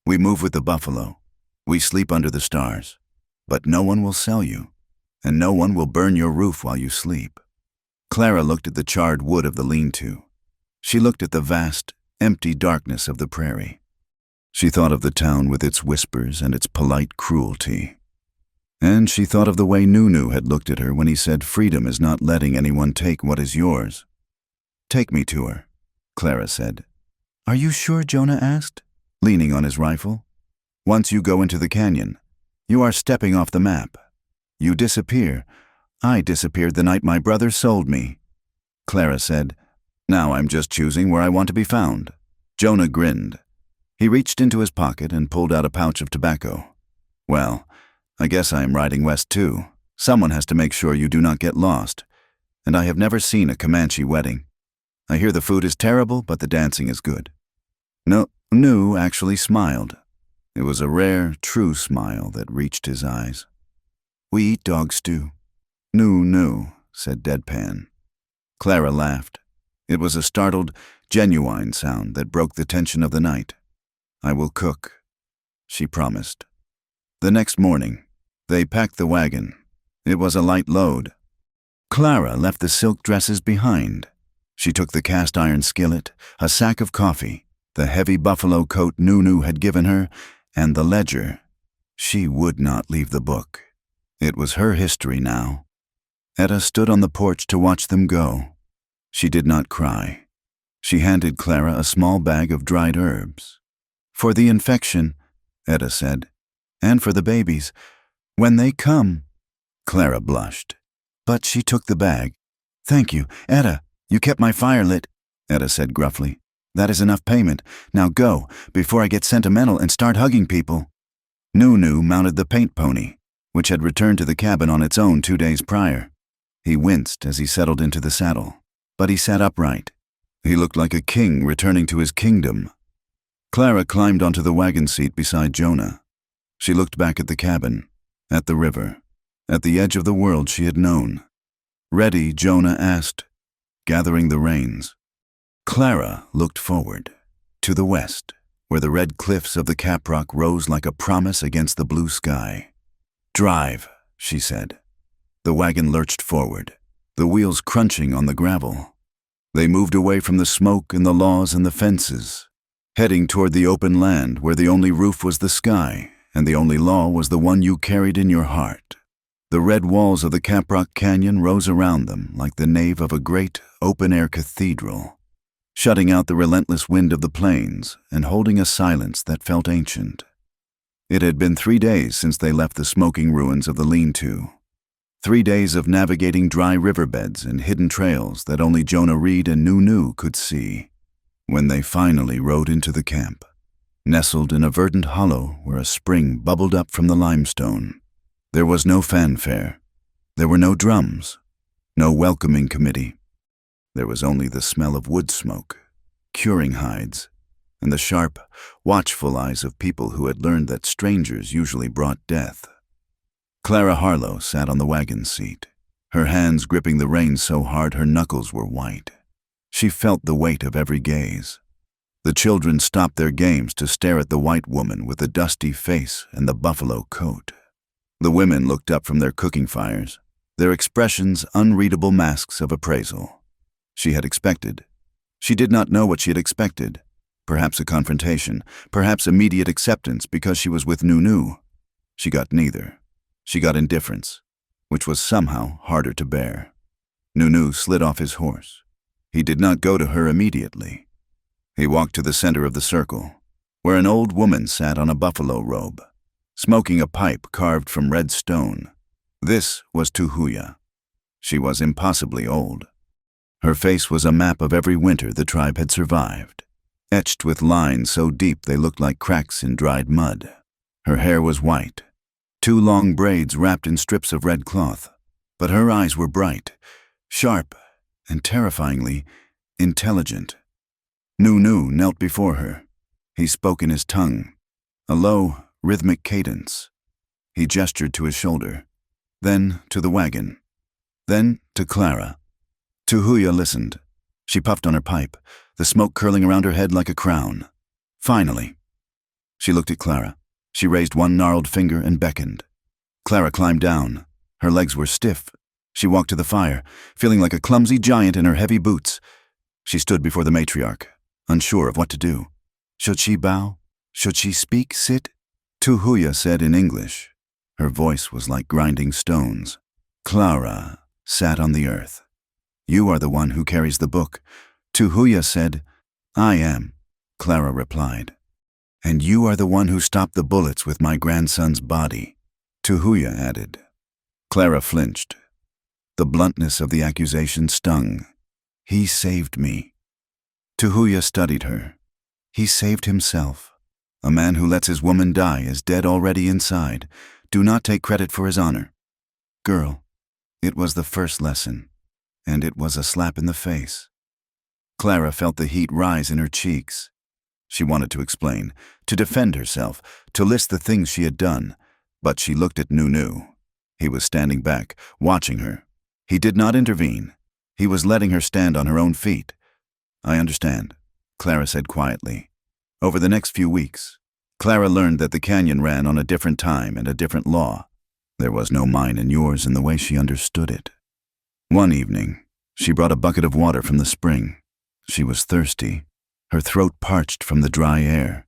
we move with the buffalo. We sleep under the stars. But no one will sell you, and no one will burn your roof while you sleep. Clara looked at the charred wood of the lean-to. She looked at the vast, empty darkness of the prairie. She thought of the town with its whispers and its polite cruelty. And she thought of the way Nunu had looked at her when he said freedom is not letting anyone take what is yours. Take me to her, Clara said. Are you sure? Jonah asked, leaning on his rifle. Once you go into the canyon, you are stepping off the map. You disappear. I disappeared the night my brother sold me. Clara said, now I'm just choosing where I want to be found. Jonah grinned. He reached into his pocket and pulled out a pouch of tobacco. Well, I guess I am riding west too. Someone has to make sure you do not get lost. And I have never seen a Comanche wedding. I hear the food is terrible, but the dancing is good. No, Nu actually smiled. It was a rare, true smile that reached his eyes. We eat dog stew. Nu, said Deadpan. Clara laughed. It was a startled, genuine sound that broke the tension of the night. I will cook, she promised. The next morning, they packed the wagon. It was a light load. Clara left the silk dresses behind. She took the cast-iron skillet, a sack of coffee, the heavy buffalo coat Nunu had given her, and the ledger. She would not leave the book. It was her history now. Etta stood on the porch to watch them go. She did not cry. She handed Clara a small bag of dried herbs. For the infection, Etta said, and for the babies. When they come. Clara blushed. But she took the bag. Thank you, Etta. You kept my fire lit, Etta said gruffly. That is enough payment. Now go, before I get sentimental and start hugging people. Nunu mounted the paint pony, which had returned to the cabin on its own 2 days prior. He winced as he settled into the saddle, but he sat upright. He looked like a king returning to his kingdom. Clara climbed onto the wagon seat beside Jonah. She looked back at the cabin, at the river, at the edge of the world she had known. Ready, Jonah asked, gathering the reins. Clara looked forward, to the west, where the red cliffs of the Caprock rose like a promise against the blue sky. Drive, she said. The wagon lurched forward, the wheels crunching on the gravel. They moved away from the smoke and the laws and the fences, heading toward the open land where the only roof was the sky and the only law was the one you carried in your heart. The red walls of the Caprock Canyon rose around them like the nave of a great, open-air cathedral, shutting out the relentless wind of the plains and holding a silence that felt ancient. It had been 3 days since they left the smoking ruins of the lean-to. 3 days of navigating dry riverbeds and hidden trails that only Jonah Reed and Nunu could see, when they finally rode into the camp, nestled in a verdant hollow where a spring bubbled up from the limestone. There was no fanfare. There were no drums, no welcoming committee. There was only the smell of wood smoke, curing hides, and the sharp, watchful eyes of people who had learned that strangers usually brought death. Clara Harlow sat on the wagon seat, her hands gripping the reins so hard her knuckles were white. She felt the weight of every gaze. The children stopped their games to stare at the white woman with the dusty face and the buffalo coat. The women looked up from their cooking fires, their expressions unreadable masks of appraisal. She had expected. She did not know what she had expected. Perhaps a confrontation, perhaps immediate acceptance because she was with Nunu. She got neither. She got indifference, which was somehow harder to bear. Nunu slid off his horse. He did not go to her immediately. He walked to the center of the circle, where an old woman sat on a buffalo robe, smoking a pipe carved from red stone. This was Tuhuya. She was impossibly old. Her face was a map of every winter the tribe had survived, etched with lines so deep they looked like cracks in dried mud. Her hair was white, 2 long braids wrapped in strips of red cloth, but her eyes were bright, sharp, and terrifyingly intelligent. Nunu knelt before her. He spoke in his tongue, a low, rhythmic cadence. He gestured to his shoulder, then to the wagon, then to Clara. Tuhuya listened. She puffed on her pipe, the smoke curling around her head like a crown. Finally, she looked at Clara. She raised one gnarled finger and beckoned. Clara climbed down. Her legs were stiff. She walked to the fire, feeling like a clumsy giant in her heavy boots. She stood before the matriarch, unsure of what to do. Should she bow? Should she speak, sit? Tuhuya said in English. Her voice was like grinding stones. Clara sat on the earth. You are the one who carries the book. Tuhuya said, I am, Clara replied. And you are the one who stopped the bullets with my grandson's body, Tuhuya added. Clara flinched. The bluntness of the accusation stung. He saved me. Tuhuya studied her. He saved himself. A man who lets his woman die is dead already inside. Do not take credit for his honor. Girl, it was the first lesson, and it was a slap in the face. Clara felt the heat rise in her cheeks. She wanted to explain, to defend herself, to list the things she had done, but she looked at Nunu. He was standing back, watching her. He did not intervene. He was letting her stand on her own feet. I understand, Clara said quietly. Over the next few weeks, Clara learned that the canyon ran on a different time and a different law. There was no mine and yours in the way she understood it. One evening, she brought a bucket of water from the spring. She was thirsty, her throat parched from the dry air.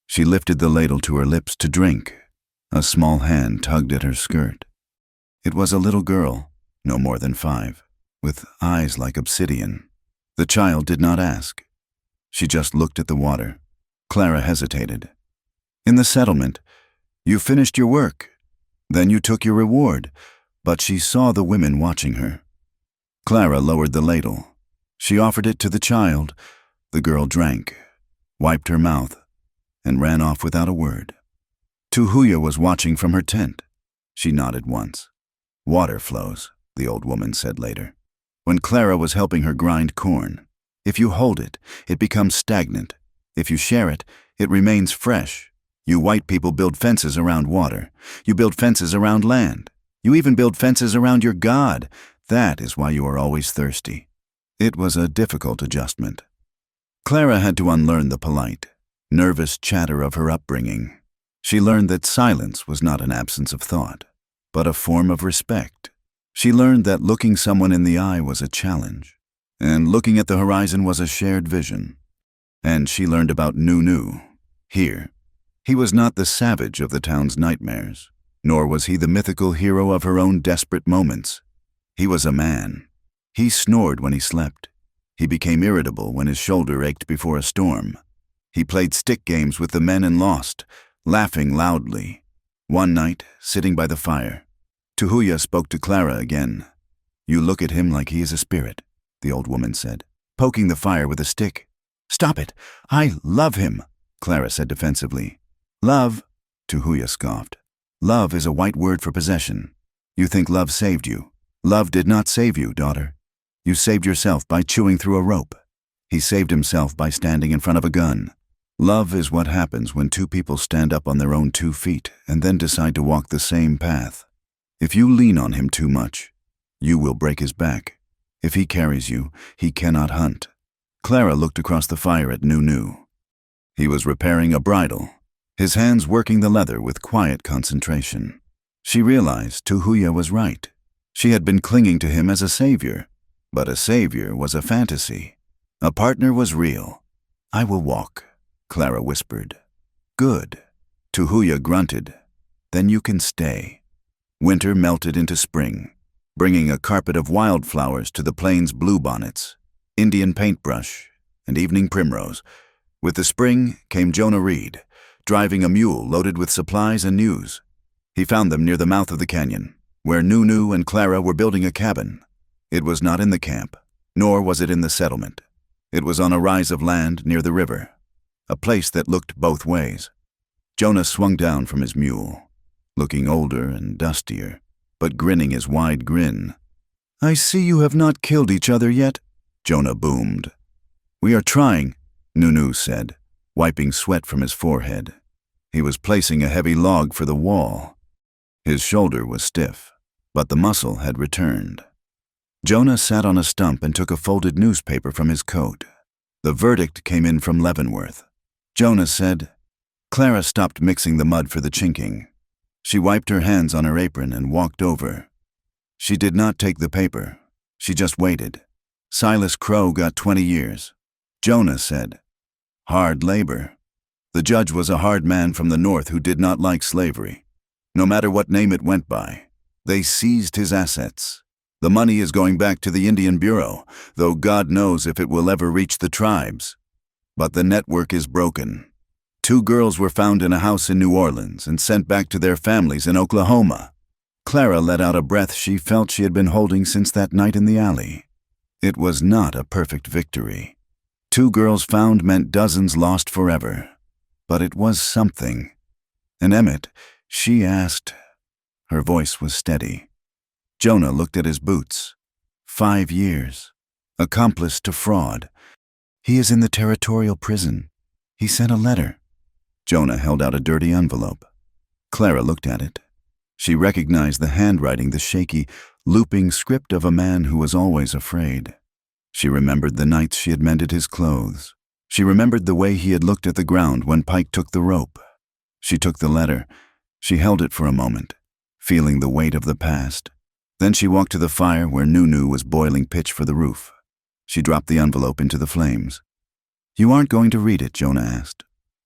She lifted the ladle to her lips to drink. A small hand tugged at her skirt. It was a little girl, no more than 5, with eyes like obsidian. The child did not ask. She just looked at the water. Clara hesitated. In the settlement, you finished your work. Then you took your reward, but she saw the women watching her. Clara lowered the ladle. She offered it to the child. The girl drank, wiped her mouth, and ran off without a word. Tuhuya was watching from her tent. She nodded once. Water flows, the old woman said later. When Clara was helping her grind corn, if you hold it, it becomes stagnant. If you share it, it remains fresh. You white people build fences around water. You build fences around land. You even build fences around your God. That is why you are always thirsty. It was a difficult adjustment. Clara had to unlearn the polite, nervous chatter of her upbringing. She learned that silence was not an absence of thought, but a form of respect. She learned that looking someone in the eye was a challenge, and looking at the horizon was a shared vision. And she learned about Nunu. Here, he was not the savage of the town's nightmares, nor was he the mythical hero of her own desperate moments. He was a man. He snored when he slept. He became irritable when his shoulder ached before a storm. He played stick games with the men and lost, laughing loudly. One night, sitting by the fire, Tuhuya spoke to Clara again. You look at him like he is a spirit, the old woman said, poking the fire with a stick. Stop it! I love him, Clara said defensively. Love, Tuhuya scoffed. Love is a white word for possession. You think love saved you. Love did not save you, daughter. You saved yourself by chewing through a rope. He saved himself by standing in front of a gun. Love is what happens when 2 people stand up on their own 2 feet and then decide to walk the same path. If you lean on him too much, you will break his back. If he carries you, he cannot hunt. Clara looked across the fire at Nunu. He was repairing a bridle, his hands working the leather with quiet concentration. She realized Tuhuya was right. She had been clinging to him as a savior, but a savior was a fantasy. A partner was real. I will walk, Clara whispered. Good. Tuhuya grunted. Then you can stay. Winter melted into spring. bringing a carpet of wildflowers to the plains bluebonnets, Indian paintbrush, and evening primrose. With the spring came Jonah Reed, driving a mule loaded with supplies and news. He found them near the mouth of the canyon, where Nunu and Clara were building a cabin. It was not in the camp, nor was it in the settlement. It was on a rise of land near the river, a place that looked both ways. Jonah swung down from his mule, looking older and dustier, but grinning his wide grin. "I see you have not killed each other yet," Jonah boomed. "We are trying," Nunu said, wiping sweat from his forehead. He was placing a heavy log for the wall. His shoulder was stiff, but the muscle had returned. Jonah sat on a stump and took a folded newspaper from his coat. The verdict came in from Leavenworth. Jonah said, Clara stopped mixing the mud for the chinking. She wiped her hands on her apron and walked over. She did not take the paper. She just waited. Silas Crow got 20 years. Jonah said, "Hard labor." The judge was a hard man from the north who did not like slavery. No matter what name it went by, they seized his assets. The money is going back to the Indian Bureau, though God knows if it will ever reach the tribes. But the network is broken. 2 girls were found in a house in New Orleans and sent back to their families in Oklahoma. Clara let out a breath she felt she had been holding since that night in the alley. It was not a perfect victory. 2 girls found meant dozens lost forever. But it was something. And Emmett, she asked. Her voice was steady. Jonah looked at his boots. 5 years. Accomplice to fraud. He is in the territorial prison. He sent a letter. Jonah held out a dirty envelope. Clara looked at it. She recognized the handwriting, the shaky, looping script of a man who was always afraid. She remembered the nights she had mended his clothes. She remembered the way he had looked at the ground when Pike took the rope. She took the letter. She held it for a moment, feeling the weight of the past. Then she walked to the fire where Nunu was boiling pitch for the roof. She dropped the envelope into the flames. "You aren't going to read it?" Jonah asked.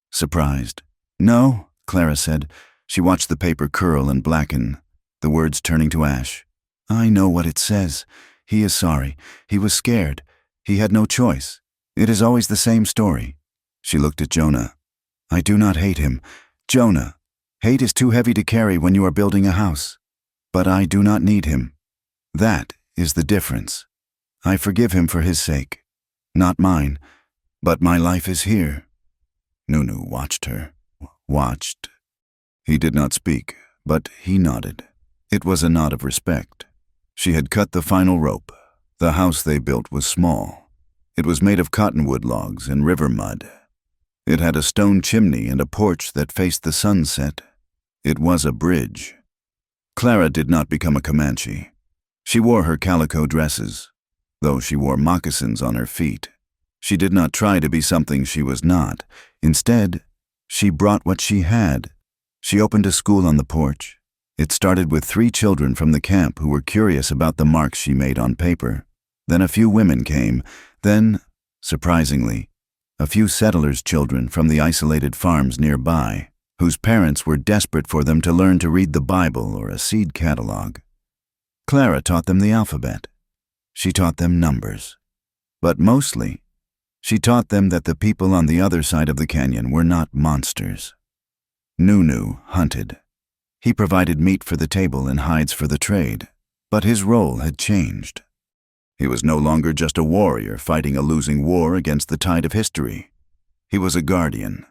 Surprised. "No," Clara said. She watched the paper curl and blacken, the words turning to ash. "I know what it says. He is sorry. He was scared. He had no choice. It is always the same story." She looked at Jonah. "I do not hate him. Jonah, hate is too heavy to carry when you are building a house. But I do not need him. That is the difference. I forgive him for his sake. Not mine. But my life is here." Nunu watched her. Watched. He did not speak, but he nodded. It was a nod of respect. She had cut the final rope. The house they built was small. It was made of cottonwood logs and river mud. It had a stone chimney and a porch that faced the sunset. It was a bridge. Clara did not become a Comanche. She wore her calico dresses, though she wore moccasins on her feet. She did not try to be something she was not. Instead, she brought what she had. She opened a school on the porch. It started with 3 children from the camp who were curious about the marks she made on paper. Then a few women came. Then, surprisingly, a few settlers' children from the isolated farms nearby, whose parents were desperate for them to learn to read the Bible or a seed catalog. Clara taught them the alphabet. She taught them numbers. But mostly, she taught them that the people on the other side of the canyon were not monsters. Nunu hunted. He provided meat for the table and hides for the trade, but his role had changed. He was no longer just a warrior fighting a losing war against the tide of history. He was a guardian.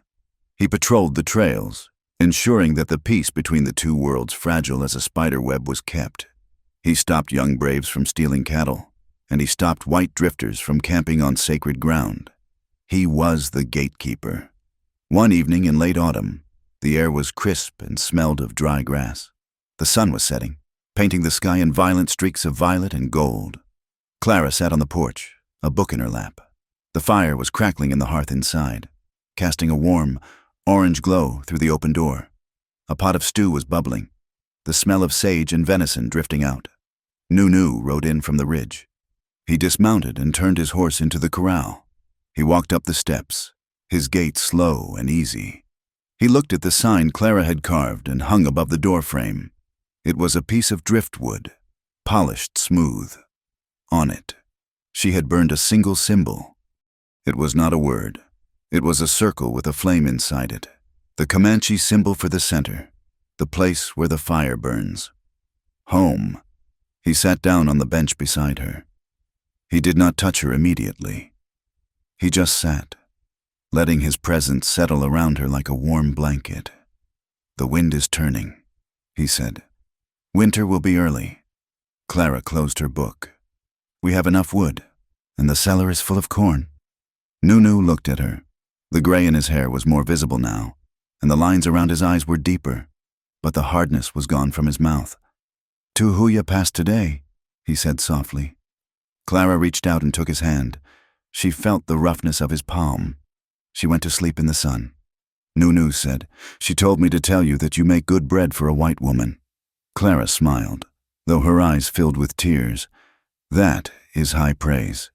He patrolled the trails, ensuring that the peace between the 2 worlds, fragile as a spider web, was kept. He stopped young braves from stealing cattle, and he stopped white drifters from camping on sacred ground. He was the gatekeeper. One evening in late autumn, the air was crisp and smelled of dry grass. The sun was setting, painting the sky in violent streaks of violet and gold. Clara sat on the porch, a book in her lap. The fire was crackling in the hearth inside, casting a warm, orange glow through the open door. A pot of stew was bubbling, the smell of sage and venison drifting out. Nunu rode in from the ridge. He dismounted and turned his horse into the corral. He walked up the steps, his gait slow and easy. He looked at the sign Clara had carved and hung above the doorframe. It was a piece of driftwood, polished smooth. On it, she had burned a single symbol. It was not a word. It was a circle with a flame inside it, the Comanche symbol for the center, the place where the fire burns. Home. He sat down on the bench beside her. He did not touch her immediately. He just sat, letting his presence settle around her like a warm blanket. "The wind is turning," he said. "Winter will be early." Clara closed her book. "We have enough wood, and the cellar is full of corn." Nunu looked at her. The gray in his hair was more visible now, and the lines around his eyes were deeper, but the hardness was gone from his mouth. "Tuhuya passed today," he said softly. Clara reached out and took his hand. She felt the roughness of his palm. She went to sleep in the sun. Nunu said, "She told me to tell you that you make good bread for a white woman." Clara smiled, though her eyes filled with tears. That is high praise.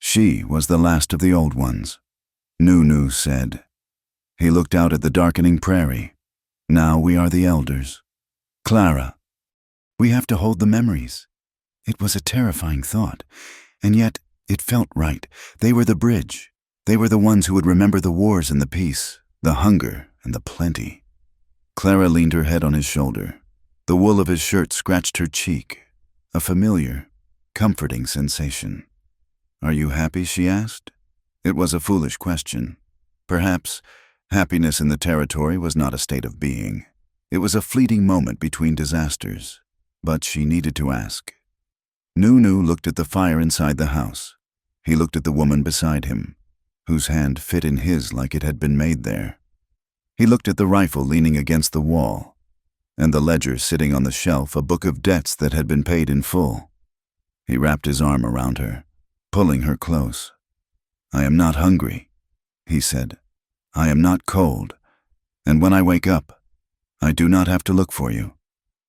She was the last of the old ones. Nunu said. He looked out at the darkening prairie. "Now we are the elders." "Clara, we have to hold the memories." It was a terrifying thought, and yet it felt right. They were the bridge. They were the ones who would remember the wars and the peace, the hunger and the plenty. Clara leaned her head on his shoulder. The wool of his shirt scratched her cheek, a familiar, comforting sensation. "Are you happy?" she asked. It was a foolish question. Perhaps happiness in the territory was not a state of being. It was a fleeting moment between disasters, but she needed to ask. Nunu looked at the fire inside the house. He looked at the woman beside him, whose hand fit in his like it had been made there. He looked at the rifle leaning against the wall, and the ledger sitting on the shelf, a book of debts that had been paid in full. He wrapped his arm around her, pulling her close. "I am not hungry," he said. "I am not cold, and when I wake up, I do not have to look for you."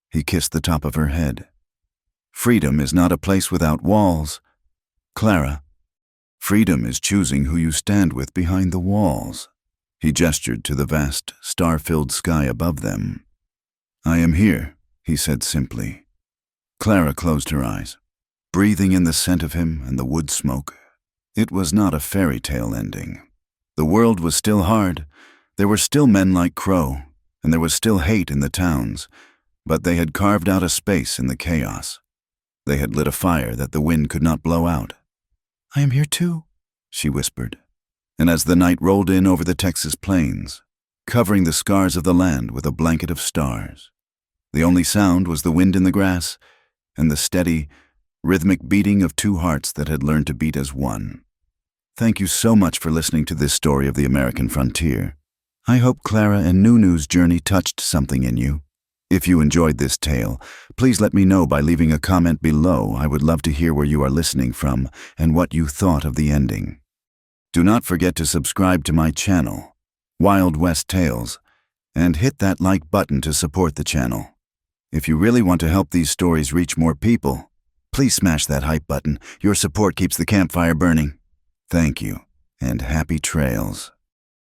He kissed the top of her head. "Freedom is not a place without walls, Clara. Freedom is choosing who you stand with behind the walls." He gestured to the vast, star-filled sky above them. "I am here," he said simply. Clara closed her eyes, breathing in the scent of him and the wood smoke. It was not a fairy tale ending. The world was still hard. There were still men like Crow, and there was still hate in the towns, but they had carved out a space in the chaos. They had lit a fire that the wind could not blow out. "I am here too," she whispered. And as the night rolled in over the Texas plains, covering the scars of the land with a blanket of stars, the only sound was the wind in the grass and the steady, rhythmic beating of two hearts that had learned to beat as one. Thank you so much for listening to this story of the American frontier. I hope Clara and Nunu's journey touched something in you. If you enjoyed this tale, please let me know by leaving a comment below. I would love to hear where you are listening from and what you thought of the ending. Do not forget to subscribe to my channel, Wild West Tales, and hit that like button to support the channel. If you really want to help these stories reach more people, please smash that hype button. Your support keeps the campfire burning. Thank you, and happy trails.